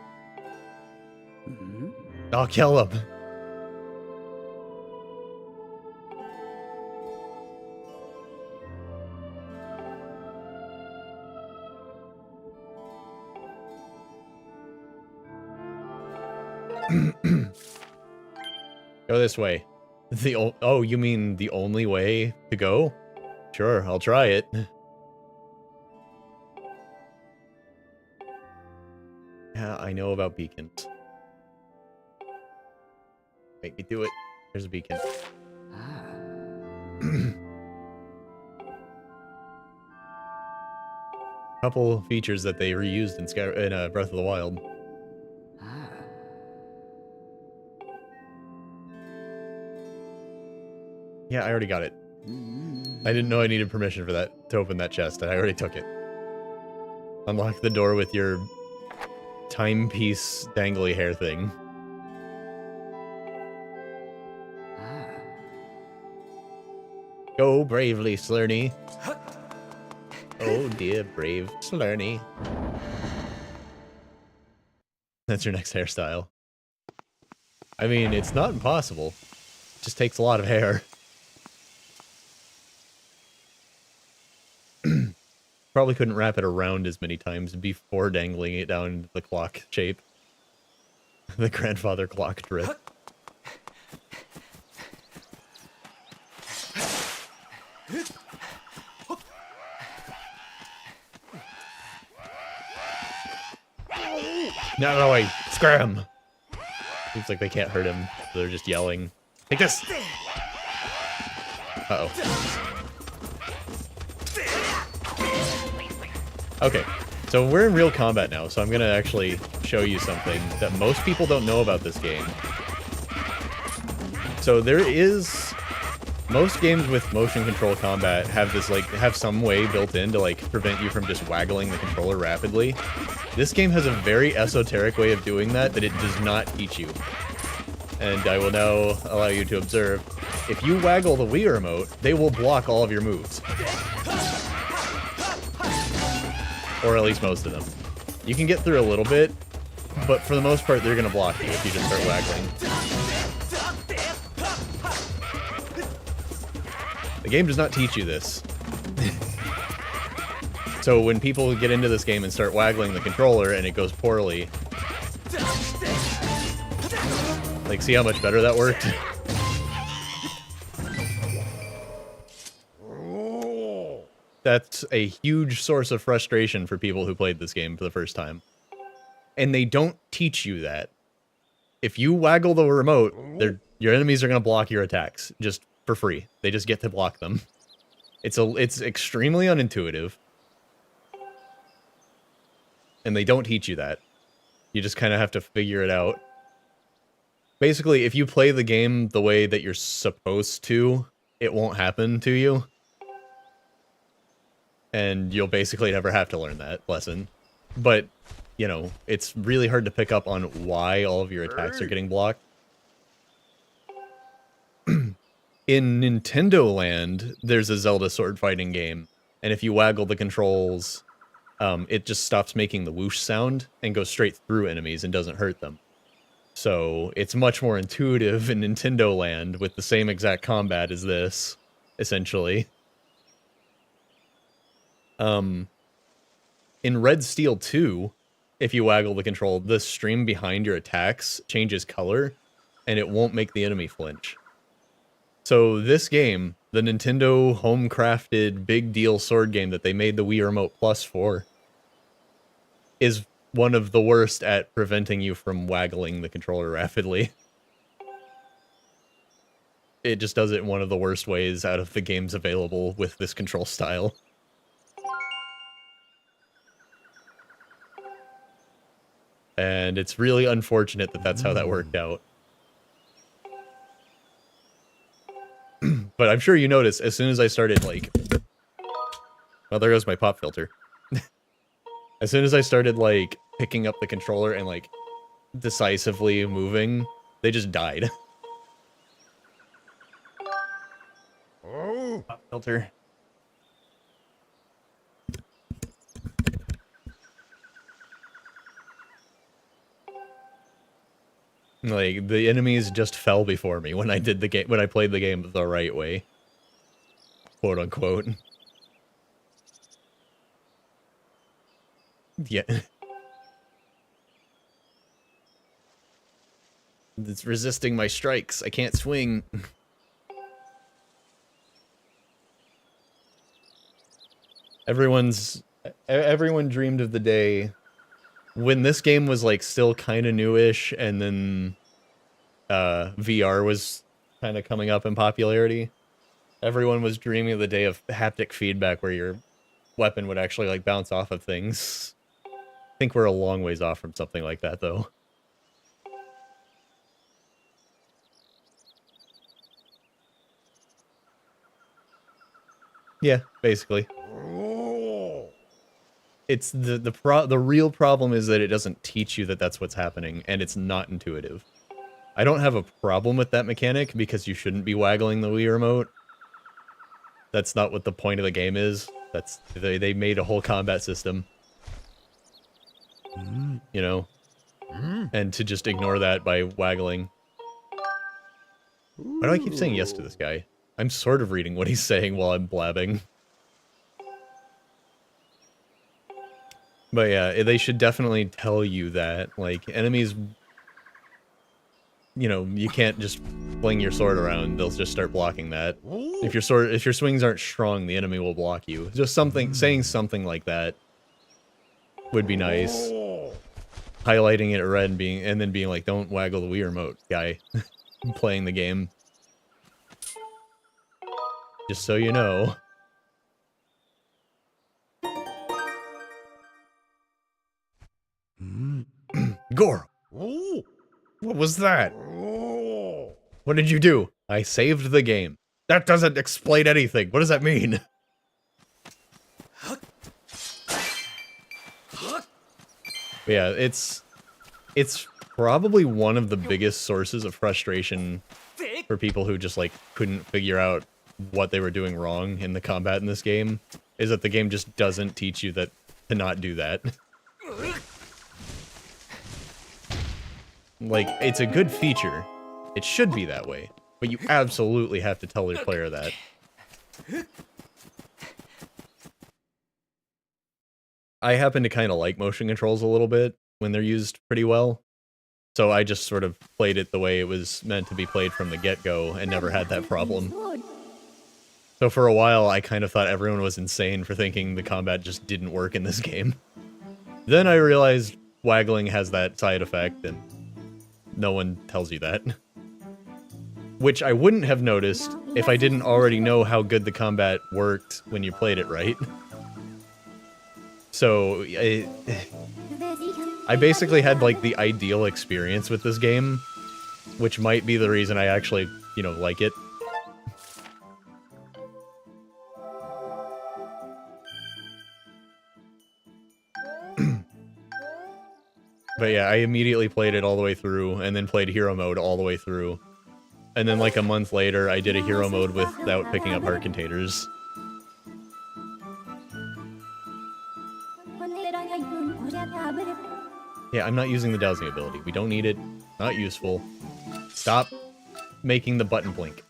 I'll kill him. Go this way. Oh, you mean the only way to go? Sure, I'll try it. Yeah, I know about beacons. Make me do it. There's a beacon. Couple features that they reused in Breath of the Wild. Yeah, I already got it. I didn't know I needed permission for that to open that chest, and I already took it. Unlock the door with your timepiece dangly hair thing. Go bravely, Slurny. Oh dear, brave Slurny. That's your next hairstyle. I mean, it's not impossible. It just takes a lot of hair. Probably couldn't wrap it around as many times before dangling it down into the clock shape. The grandfather clock drip. No, wait. Scram! Seems like they can't hurt him. So they're just yelling. Take this! Uh-oh. Okay, so we're in real combat now, so I'm gonna actually show you something that most people don't know about this game. So there is most games with motion control combat have this, like, have some way built in to, like, prevent you from just waggling the controller rapidly. This game has a very esoteric way of doing that it does not teach you. And I will now allow you to observe. If you waggle the Wii remote, they will block all of your moves. Or at least most of them. You can get through a little bit, but for the most part, they're gonna block you if you just start waggling. The game does not teach you this. So when people get into this game and start waggling the controller and it goes poorly, like, see how much better that worked? That's a huge source of frustration for people who played this game for the first time. And they don't teach you that. If you waggle the remote, your enemies are going to block your attacks, just for free. They just get to block them. It's extremely unintuitive. And they don't teach you that. You just kind of have to figure it out. Basically, if you play the game the way that you're supposed to, it won't happen to you. And you'll basically never have to learn that lesson. But, you know, it's really hard to pick up on why all of your attacks are getting blocked. In Nintendo Land, there's a Zelda sword fighting game. And if you waggle the controls, it just stops making the whoosh sound and goes straight through enemies and doesn't hurt them. So it's much more intuitive in Nintendo Land with the same exact combat as this, essentially. In Red Steel 2, if you waggle the control, the stream behind your attacks changes color, and it won't make the enemy flinch. So this game, the Nintendo home-crafted big deal sword game that they made the Wii Remote Plus for, is one of the worst at preventing you from waggling the controller rapidly. It just does it in one of the worst ways out of the games available with this control style. And it's really unfortunate that that's how that worked out. But I'm sure you noticed, as soon as I started, like... Well, there goes my pop filter. As soon as I started, like, picking up the controller and, like, decisively moving, they just died. Oh. Pop filter. Like, the enemies just fell before me when I did the game, when I played the game the right way. Quote unquote. Yeah. It's resisting my strikes. I can't swing. Everyone dreamed of the day when this game was, like, still kind of newish, and then VR was kind of coming up in popularity. Everyone was dreaming of the day of haptic feedback where your weapon would actually, like, bounce off of things. I think we're a long ways off from something like that, though. Yeah, basically. It's the real problem is that it doesn't teach you that that's what's happening, and it's not intuitive. I don't have a problem with that mechanic, because you shouldn't be waggling the Wii remote. That's not what the point of the game is. They made a whole combat system. You know? And to just ignore that by waggling. Why do I keep saying yes to this guy? I'm sort of reading what he's saying while I'm blabbing. But yeah, they should definitely tell you that, like, enemies, you know, you can't just fling your sword around, they'll just start blocking that. If your swings aren't strong, the enemy will block you. Just saying something like that would be nice. Highlighting it red and then being like, don't waggle the Wii remote, guy. Playing the game. Just so you know. Goro! What was that? What did you do? I saved the game. That doesn't explain anything. What does that mean? But yeah, it's probably one of the biggest sources of frustration for people who just, like, couldn't figure out what they were doing wrong in the combat in this game, is that the game just doesn't teach you that to not do that. Like, it's a good feature. It should be that way, but you absolutely have to tell your player that. I happen to kind of like motion controls a little bit when they're used pretty well. So I just sort of played it the way it was meant to be played from the get-go and never had that problem. So for a while, I kind of thought everyone was insane for thinking the combat just didn't work in this game. Then I realized waggling has that side effect, and no one tells you that. Which I wouldn't have noticed if I didn't already know how good the combat worked when you played it right. So, I basically had, like, the ideal experience with this game, which might be the reason I actually, you know, like it. But yeah, I immediately played it all the way through, and then played hero mode all the way through. And then, like, a month later, I did a hero mode without picking up heart containers. Yeah, I'm not using the dowsing ability. We don't need it. Not useful. Stop making the button blink.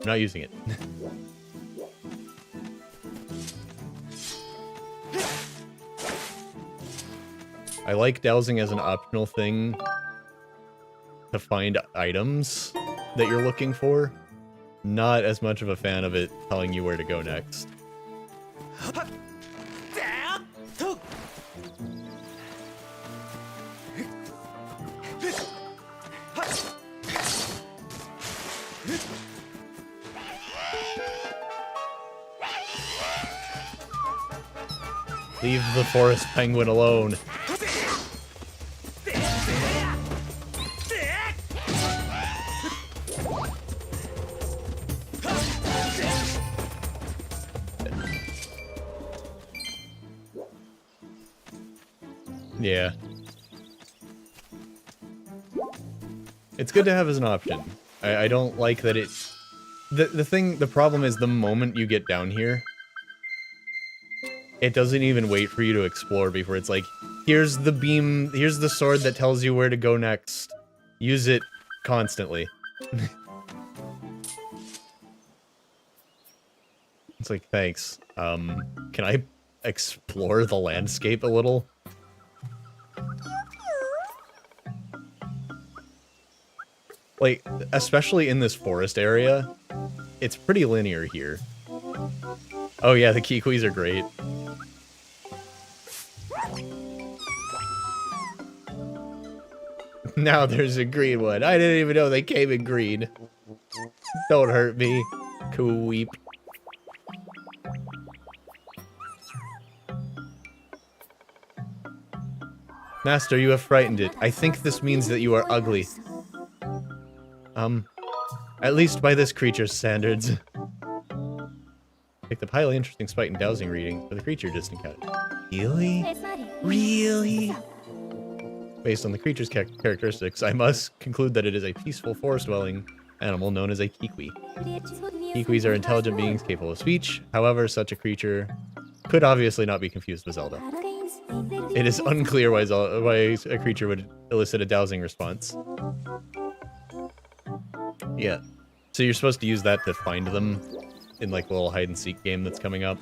I'm not using it. I like dowsing as an optional thing to find items that you're looking for. Not as much of a fan of it telling you where to go next. Leave the forest penguin alone. Yeah. It's good to have as an option. I don't like that it... The problem is the moment you get down here, it doesn't even wait for you to explore before it's like, here's the beam, here's the sword that tells you where to go next. Use it constantly. It's like, thanks. Can I explore the landscape a little? Like, especially in this forest area, it's pretty linear here. Oh yeah, the Kikwis are great. Now there's a green one. I didn't even know they came in green. Don't hurt me, Kweep. Master, you have frightened it. I think this means that you are ugly. At least by this creature's standards. Picked up highly interesting spite and dowsing reading for the creature just encountered. Really? Really? Based on the creature's characteristics, I must conclude that it is a peaceful forest-dwelling animal known as a Kikwi. Kikwis are intelligent beings capable of speech. However, such a creature could obviously not be confused with Zelda. It is unclear why a creature would elicit a dowsing response. Yeah. So you're supposed to use that to find them in, like, the little hide-and-seek game that's coming up.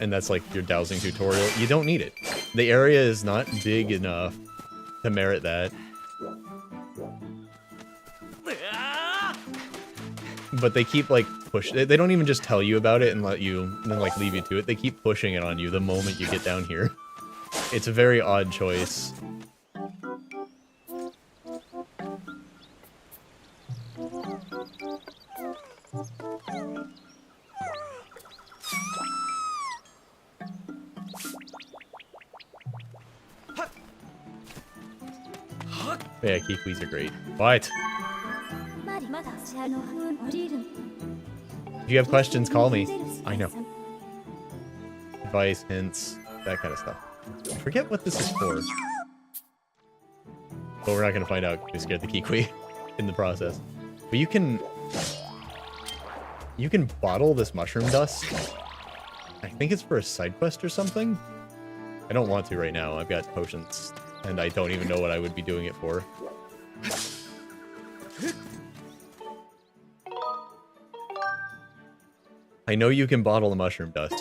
And that's, like, your dowsing tutorial. You don't need it. The area is not big enough to merit that. But they keep, like, they don't even just tell you about it and let you, and then, like, leave you to it. They keep pushing it on you the moment you get down here. It's a very odd choice. Yeah, Kikwis are great. What? you have questions, call me. I know. Advice, hints, that kind of stuff. I forget what this is for. But we're not going to find out because we scared the Kikwi in the process. But you can bottle this mushroom dust. I think it's for a side quest or something. I don't want to right now. I've got potions, and I don't even know what I would be doing it for. I know you can bottle the mushroom dust.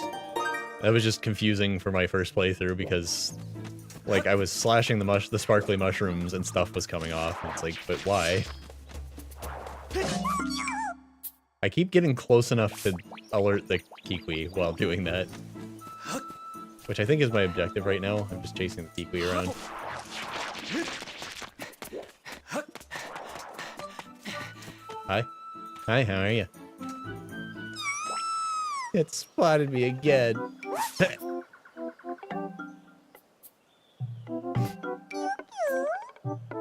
That was just confusing for my first playthrough because, like, I was slashing the sparkly mushrooms and stuff was coming off. And it's like, but why? I keep getting close enough to alert the Kikwi while doing that. Which I think is my objective right now. I'm just chasing the Kikwi around. Hi. Hi, how are you? It spotted me again.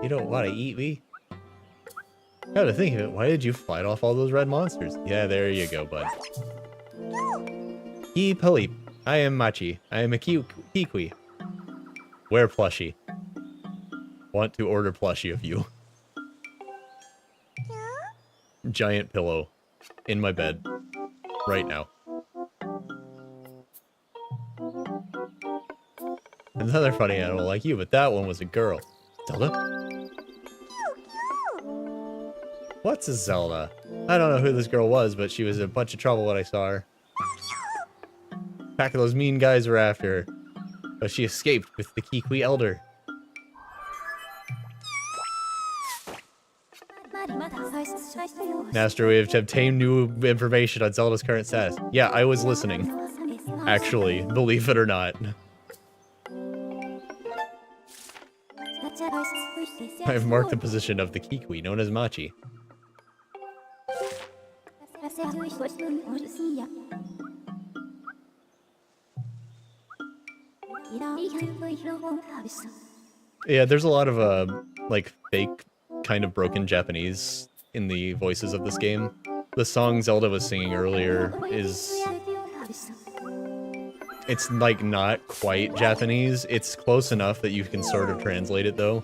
You don't want to eat me? Now to think of it, why did you fight off all those red monsters? Yeah, there you go, bud. Palip. I am Machi. I am a Kikwi. Where plushie? Want to order plushie of you. Giant pillow. In my bed. Right now. Another funny animal like you, but that one was a girl. Zelda? What's a Zelda? I don't know who this girl was, but she was a bunch of trouble when I saw her. Pack of those mean guys were after her, but she escaped with the Kikwi Elder. Master, we have obtained new information on Zelda's current status. Yeah, I was listening. Actually, believe it or not. I have marked the position of the Kikwi, known as Machi. Yeah, there's a lot of, like, fake, kind of broken Japanese in the voices of this game. The song Zelda was singing earlier is... It's, like, not quite Japanese. It's close enough that you can sort of translate it, though.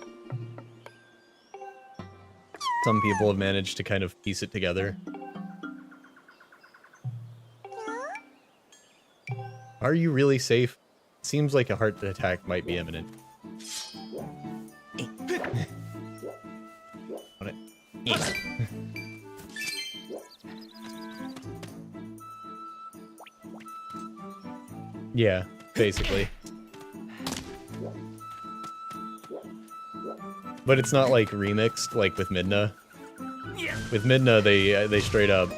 Some people have managed to kind of piece it together. Are you really safe? Seems like a heart attack might be imminent. Yeah, basically. But it's not like remixed like with Midna. With Midna, they straight up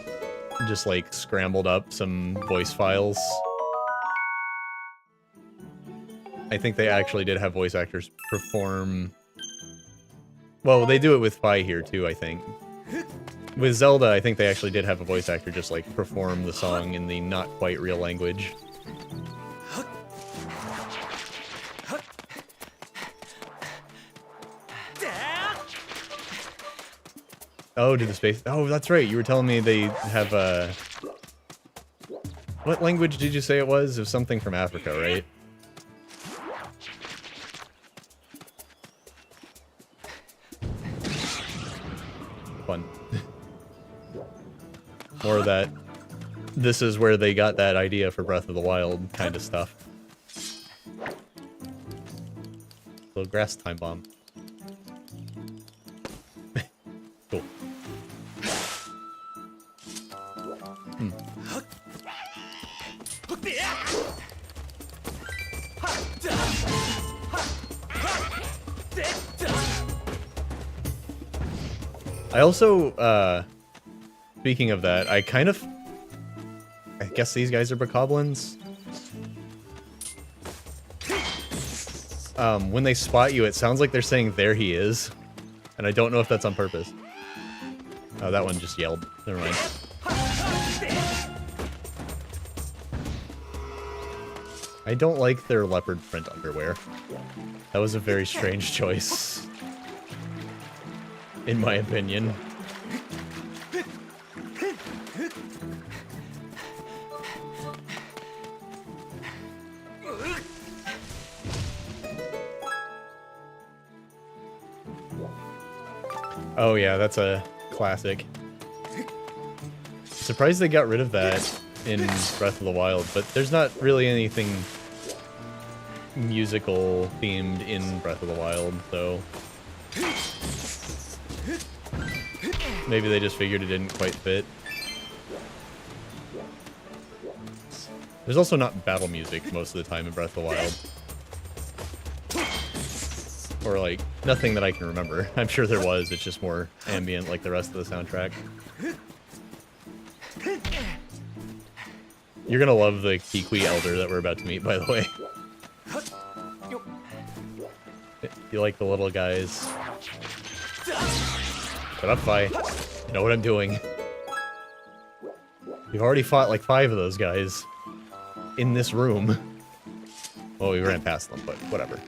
just like scrambled up some voice files. I think they actually did have voice actors perform... Well, they do it with Fi here too, I think. With Zelda, I think they actually did have a voice actor just like perform the song in the not quite real language. Oh, did the space... Oh, that's right. You were telling me they have a... What language did you say it was? It was something from Africa, right? Fun. More of that. This is where they got that idea for Breath of the Wild kind of stuff. Little grass time bomb. Cool. I also, speaking of that, I guess these guys are bokoblins. When they spot you, it sounds like they're saying, "There he is." And I don't know if that's on purpose. Oh, that one just yelled. Never mind. I don't like their leopard print underwear. That was a very strange choice. In my opinion. Oh yeah, that's a classic. Surprised they got rid of that in Breath of the Wild, but there's not really anything musical themed in Breath of the Wild, so maybe they just figured it didn't quite fit. There's also not battle music most of the time in Breath of the Wild. Or, like, nothing that I can remember. I'm sure there was, it's just more ambient like the rest of the soundtrack. You're gonna love the Kikui Elder that we're about to meet, by the way. You like the little guys. Shut up, Fi. You know what I'm doing. We've already fought like 5 of those guys in this room. Well, we ran past them, but whatever.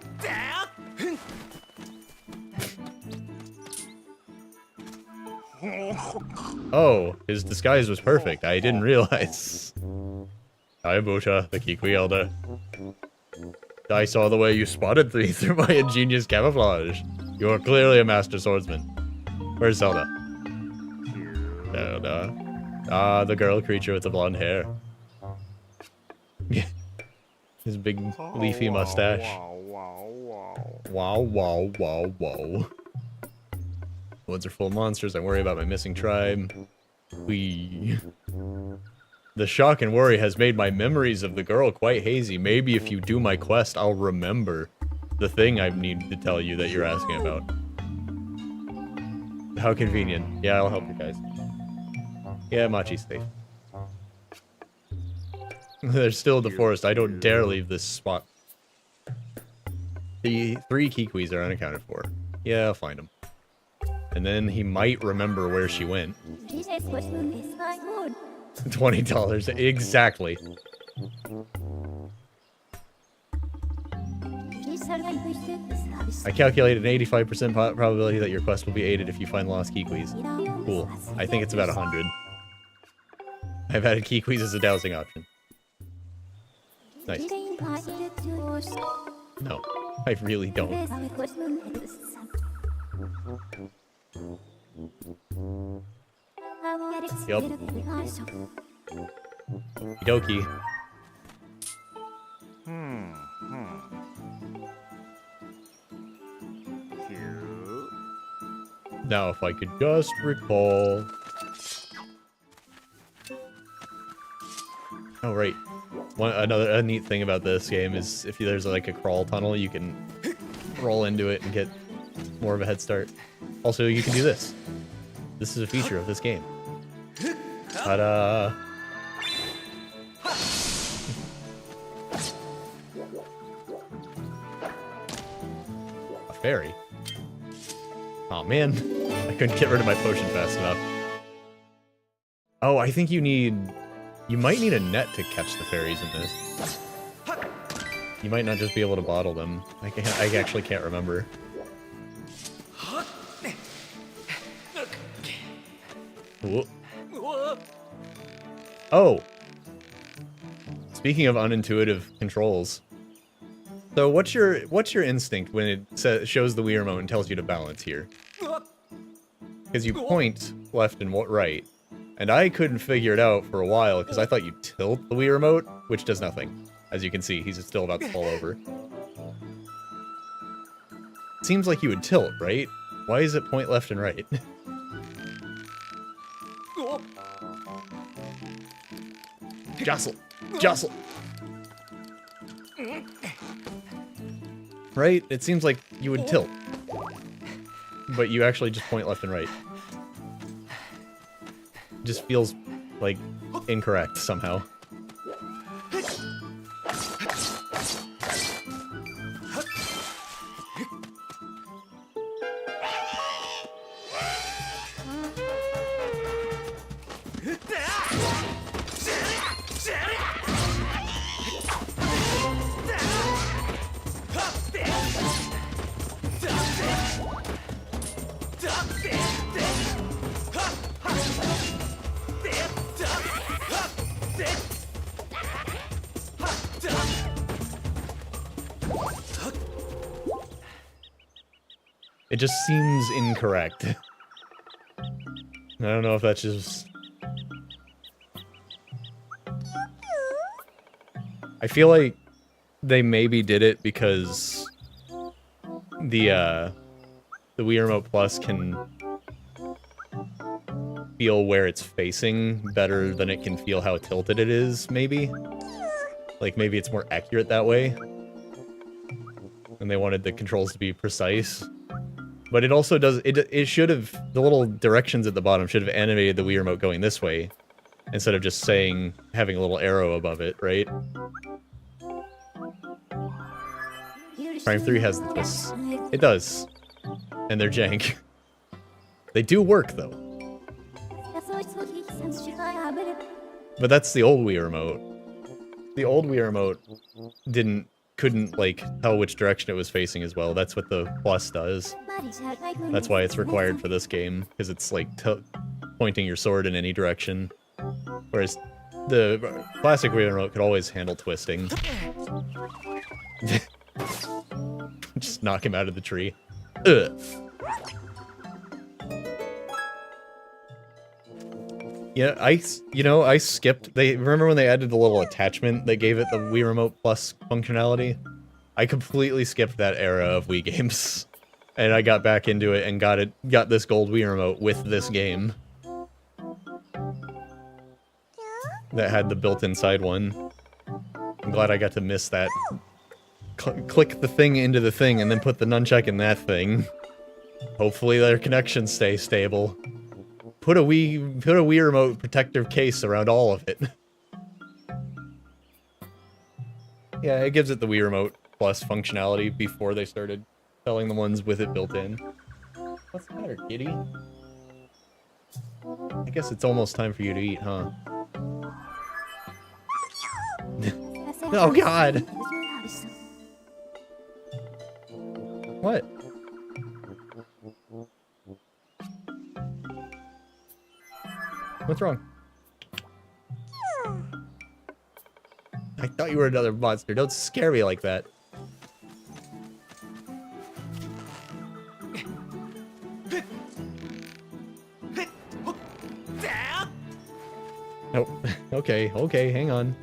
Oh, his disguise was perfect. I didn't realize. Hayabusa, the Kikui Elder. I saw the way you spotted me through my ingenious camouflage. You are clearly a master swordsman. Where's Zelda? Zelda. Ah, the girl creature with the blonde hair. His big leafy mustache. Wow, wow, wow, wow. Woods are full of monsters. I worry about my missing tribe. The shock and worry has made my memories of the girl quite hazy. Maybe if you do my quest, I'll remember the thing I need to tell you that you're asking about. How convenient. Yeah, I'll help you guys. Yeah, Machi's safe. There's still the forest. I don't dare leave this spot. The 3 Kikuis are unaccounted for. Yeah, I'll find them. And then he might remember where she went. $20. Exactly. I calculated an 85% probability that your quest will be aided if you find lost Kikuis. Cool. I think it's about 100. I've added Kikuis as a dowsing option. Nice. No, I really don't. Yup. Okie dokie. Now, if I could just recall... Oh, right. A neat thing about this game is if there's like a crawl tunnel, you can roll into it and get more of a head start. Also, you can do this. This is a feature of this game. Ta-da! A fairy. Oh man, I couldn't get rid of my potion fast enough. Oh, I think you might need a net to catch the fairies in this. You might not just be able to bottle them. I actually can't remember. Whoa. Oh! Speaking of unintuitive controls. So what's your instinct when it shows the Wii remote and tells you to balance here? Because you point left and right. And I couldn't figure it out for a while because I thought you tilt the Wii remote, which does nothing. As you can see, he's still about to fall over. Seems like you would tilt, right? Why is it point left and right? Jostle! Jostle! Right? It seems like you would tilt. But you actually just point left and right. It just feels, like, incorrect somehow. It just seems incorrect. I don't know if that's just... I feel like they maybe did it because the Wii Remote Plus can feel where it's facing better than it can feel how tilted it is, maybe? Like, maybe it's more accurate that way. And they wanted the controls to be precise. But it also does... It should have... The little directions at the bottom should have animated the Wii Remote going this way, instead of just saying... having a little arrow above it, right? Prime 3 has the twists. It does. And they're jank. They do work, though. But that's the old Wii Remote. The old Wii Remote couldn't, like, tell which direction it was facing as well. That's what the Plus does. That's why it's required for this game, because it's, like, pointing your sword in any direction. Whereas the classic Wii Remote could always handle twisting. Just knock him out of the tree. Ugh. Yeah, I skipped. Remember when they added the little attachment that gave it the Wii Remote Plus functionality? I completely skipped that era of Wii games. And I got back into it and got this gold Wii Remote with this game. That had the built-in side one. I'm glad I got to miss that. Click the thing into the thing and then put the nunchuck in that thing. Hopefully their connections stay stable. Put a Wii Remote protective case around all of it. Yeah, it gives it the Wii Remote Plus functionality before they started selling the ones with it built in. What's the matter, kitty? I guess it's almost time for you to eat, huh? Oh god! What? What's wrong? I thought you were another monster. Don't scare me like that. Nope. Okay, hang on.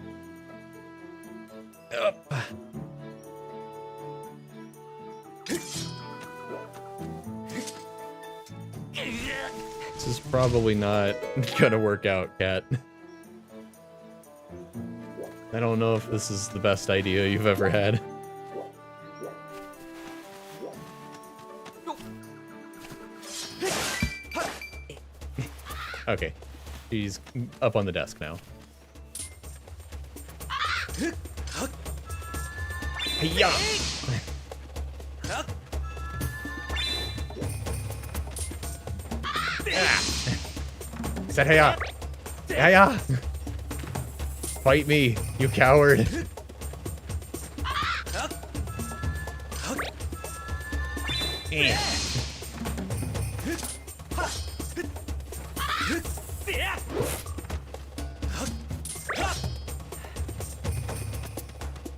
This is probably not gonna work out, Cat. I don't know if this is the best idea you've ever had. Okay. She's up on the desk now. Hey-ya! Said hey-ya! Hey-ya! Fight me, you coward!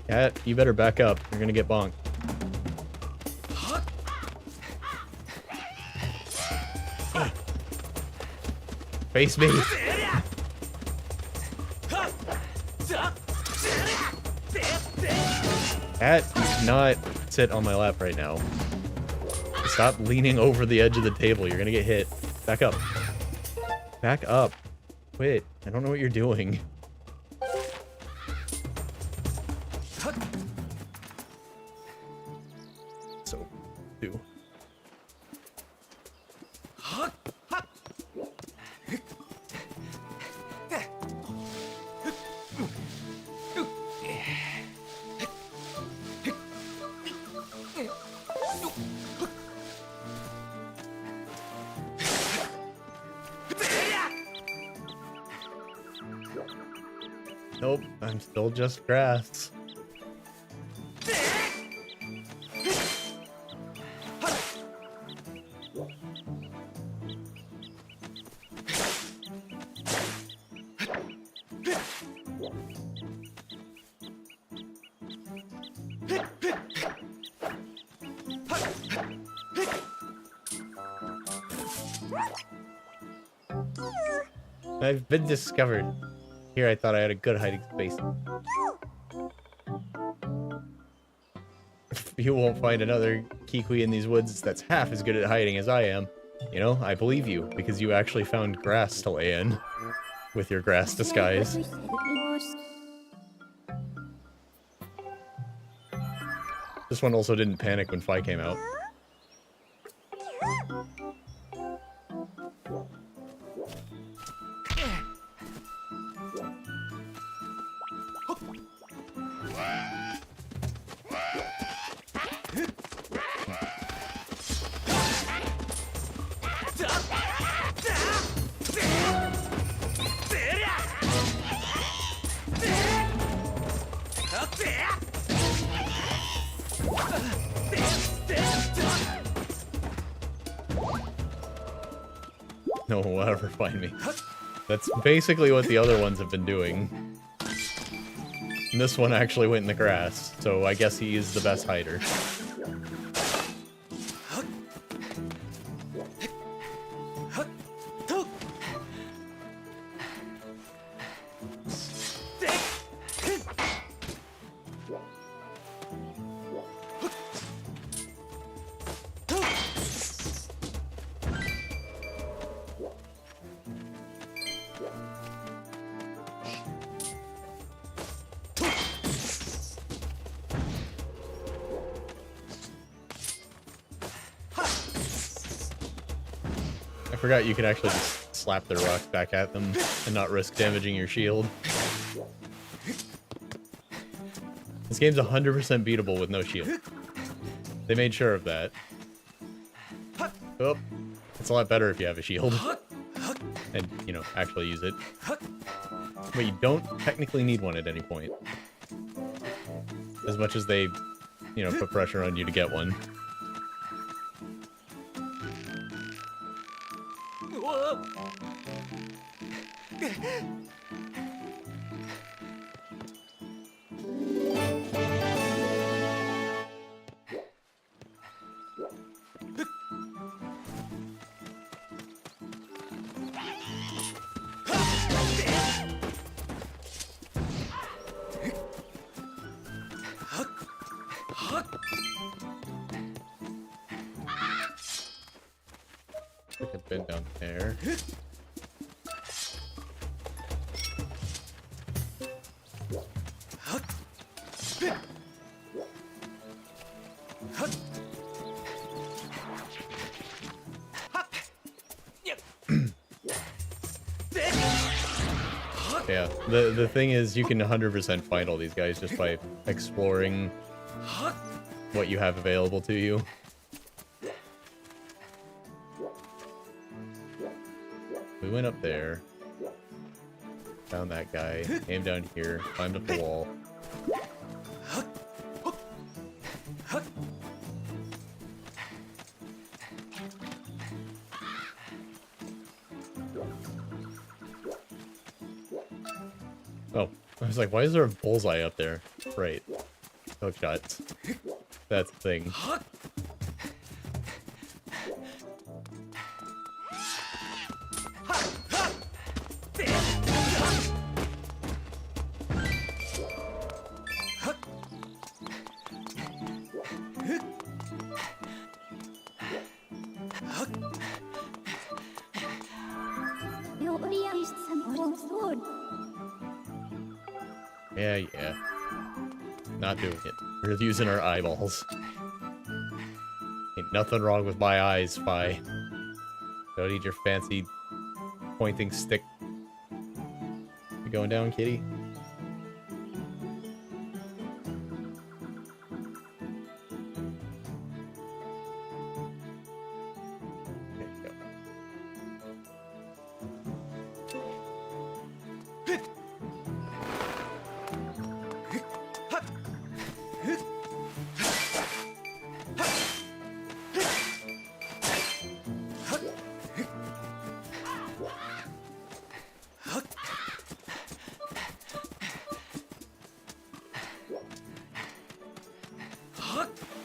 Cat, you better back up. You're gonna get bonked. Face me! Cat, do not sit on my lap right now. Stop leaning over the edge of the table. You're gonna get hit. Back up. Back up. Quit. I don't know what you're doing. So, do. Nope, I'm still just grass. I've been discovered. Here I thought I had a good hiding space. You won't find another Kikwi in these woods that's half as good at hiding as I am. You know, I believe you, because you actually found grass to lay in. With your grass disguise. This one also didn't panic when Fi came out. No one will ever find me. That's basically what the other ones have been doing. And this one actually went in the grass, so I guess he is the best hider. I forgot you could actually just slap their rocks back at them and not risk damaging your shield. This game's 100% beatable with no shield. They made sure of that. Oh, it's a lot better if you have a shield. And, you know, actually use it. But you don't technically need one at any point. As much as they, you know, put pressure on you to get one. Like I've been down there. Yeah, the thing is, you can 100% find all these guys just by exploring what you have available to you. We went up there, found that guy, came down here, climbed up the wall. Oh, I was like, why is there a bullseye up there? Right. Hook shots. That's the thing. Yeah. Not doing it. We're using our eyeballs. Ain't nothing wrong with my eyes, Fi. Don't need your fancy pointing stick. You going down, kitty? There you go.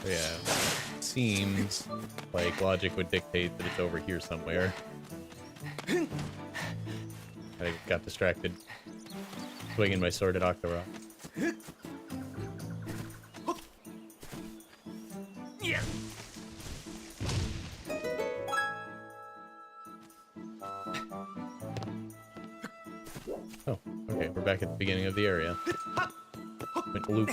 Yeah, seems like logic would dictate that it's over here somewhere. I I got distracted swinging my sword at Octorok. Oh, okay, we're back at the beginning of the area. Went loop.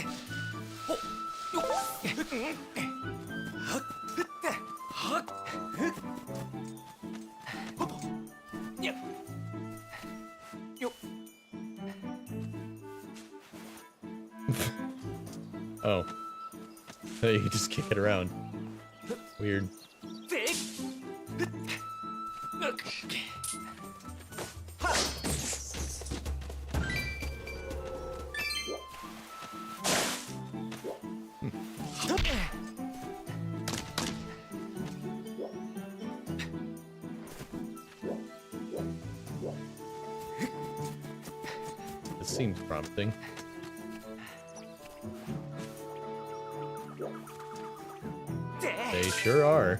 Oh. You can just kick it around. Weird. This seems promising. They sure are.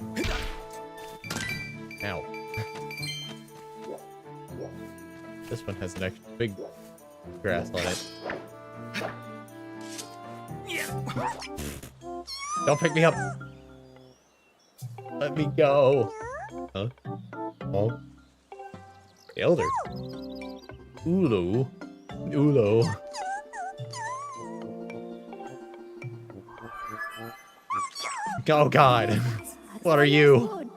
Ow. This one has an extra big grass on it. Don't pick me up! Let me go! Huh? Oh. The Elder. Ulu. Ulo. Oh god! What are you?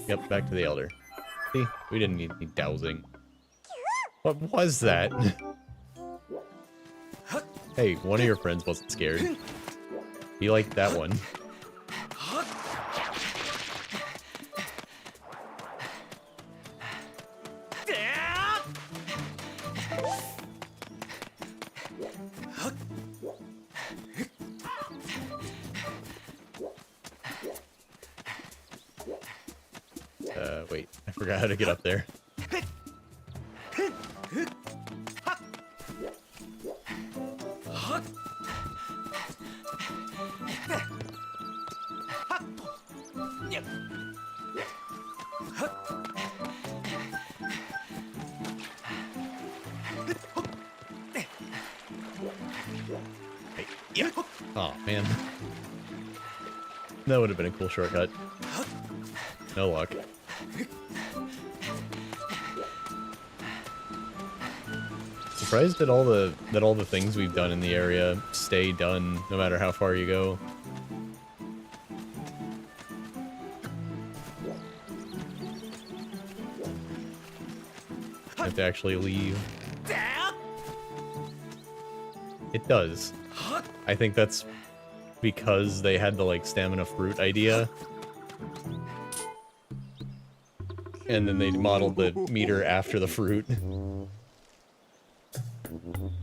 Yep, back to the Elder. See? We didn't need any dowsing. What was that? Hey, one of your friends wasn't scared. He liked that one. Wait, I forgot how to get up there. Yeah. Oh man, that would have been a cool shortcut. No luck. Surprised that all the things we've done in the area stay done no matter how far you go. You have to actually leave. It does. I think that's because they had the like stamina fruit idea. And then they modeled the meter after the fruit.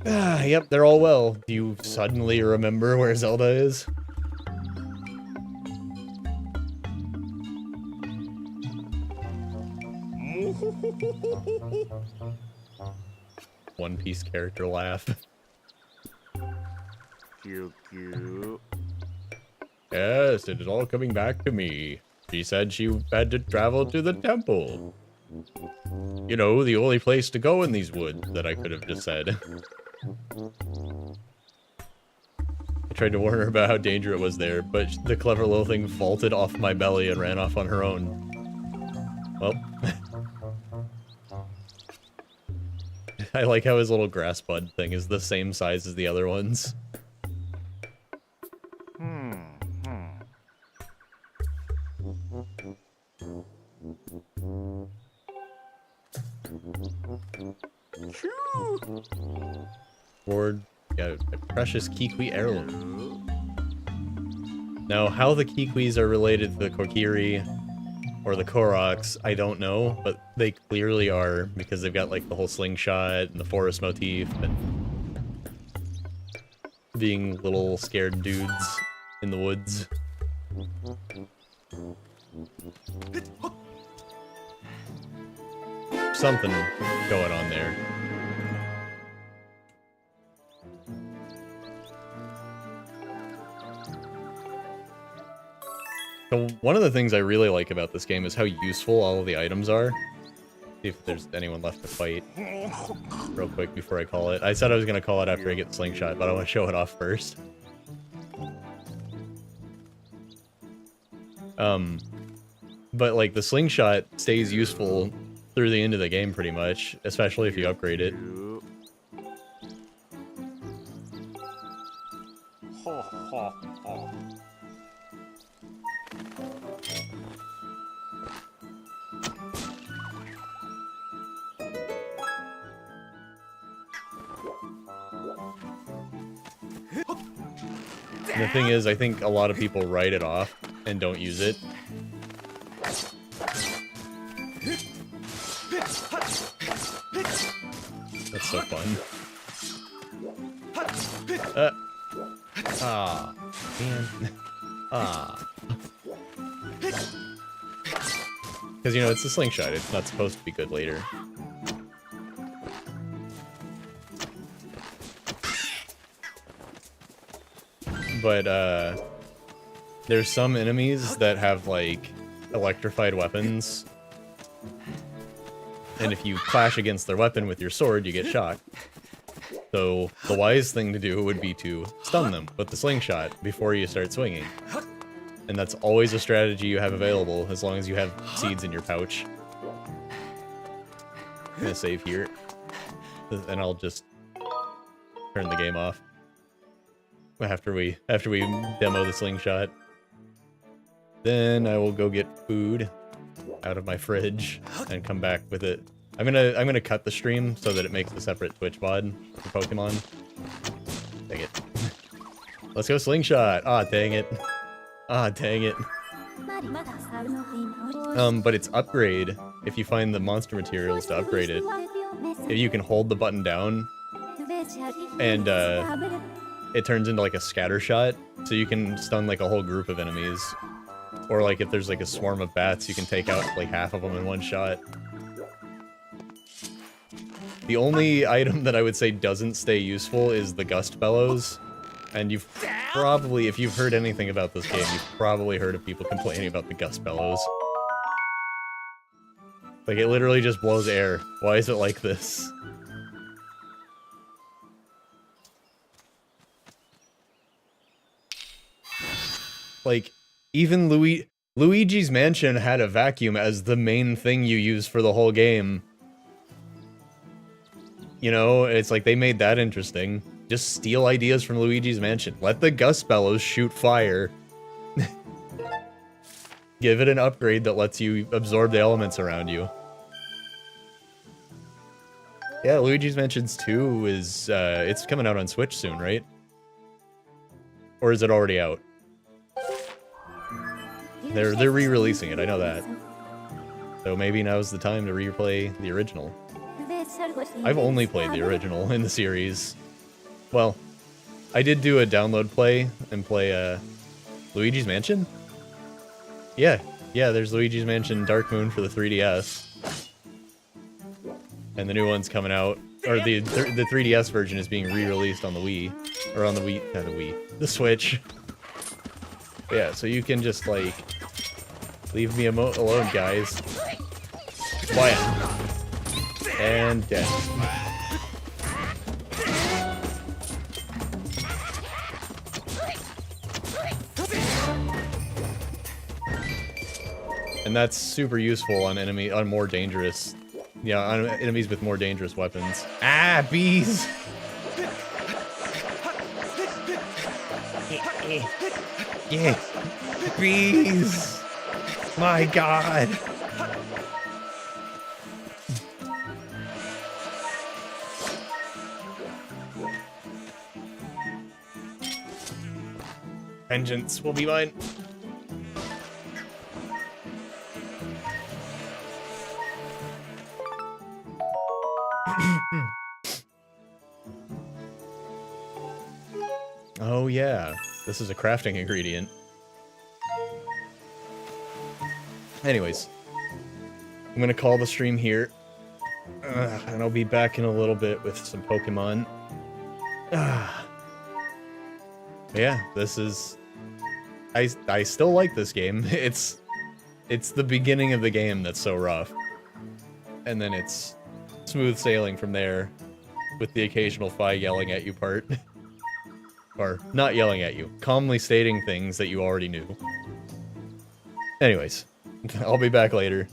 Ah, yep, they're all well. Do you suddenly remember where Zelda is? One Piece character laugh. Yes, it is all coming back to me. She said she had to travel to the temple. You know, the only place to go in these woods, that I could have just said. I tried to warn her about how dangerous it was there, but the clever little thing vaulted off my belly and ran off on her own. Well. I like how his little grass bud thing is the same size as the other ones. Sword, got a precious Kikwi heirloom. Now, how the Kikwis are related to the Kokiri or the Koroks, I don't know, but they clearly are because they've got like the whole slingshot and the forest motif and being little scared dudes in the woods. Something going on there. So one of the things I really like about this game is how useful all of the items are. See if there's anyone left to fight real quick before I call it. I said I was going to call it after I get the slingshot, but I want to show it off first. But like the slingshot stays useful through the end of the game pretty much, especially if you upgrade it. The thing is, I think a lot of people write it off and don't use it. That's so fun. Man. Because, you know, it's a slingshot. It's not supposed to be good later. But, there's some enemies that have, like, electrified weapons. And if you clash against their weapon with your sword, you get shot. So, the wise thing to do would be to stun them with the slingshot before you start swinging. And that's always a strategy you have available, as long as you have seeds in your pouch. I'm gonna save here. And I'll just turn the game off. After we demo the slingshot. Then I will go get food out of my fridge and come back with it. I'm gonna cut the stream so that it makes a separate Twitch VOD for Pokemon. Dang it. Let's go slingshot! Ah, dang it. Ah, dang it. But it's upgrade. If you find the monster materials to upgrade it, if you can hold the button down and it turns into like a scatter shot, so you can stun like a whole group of enemies. Or like if there's like a swarm of bats, you can take out like half of them in one shot. The only item that I would say doesn't stay useful is the Gust Bellows. And you've probably, if you've heard anything about this game, you've probably heard of people complaining about the Gust Bellows. Like, it literally just blows air. Why is it like this? Like, even Luigi's Mansion had a vacuum as the main thing you use for the whole game. You know, it's like they made that interesting. Just steal ideas from Luigi's Mansion. Let the Gust Bellows shoot fire. Give it an upgrade that lets you absorb the elements around you. Yeah, Luigi's Mansion 2 is, it's coming out on Switch soon, right? Or is it already out? They're re-releasing it, I know that. So maybe now's the time to replay the original. I've only played the original in the series. Well, I did do a download play and play Luigi's Mansion? Yeah, there's Luigi's Mansion Dark Moon for the 3DS. And the new one's coming out, or the 3DS version is being re-released on the Wii. Or on the Wii, not the Wii, the Switch. But yeah, so you can just like, leave me alone, guys. Quiet. And dead. And that's super useful on more dangerous, on enemies with more dangerous weapons. Ah, bees! Yeah, bees! My God! Vengeance will be mine. Oh yeah, this is a crafting ingredient. Anyways, I'm gonna call the stream here, and I'll be back in a little bit with some Pokemon. Yeah, this is... I still like this game. It's the beginning of the game that's so rough. and then it's smooth sailing from there, with the occasional Fi yelling at you part. Or, not yelling at you, calmly stating things that you already knew. Anyways, I'll be back later.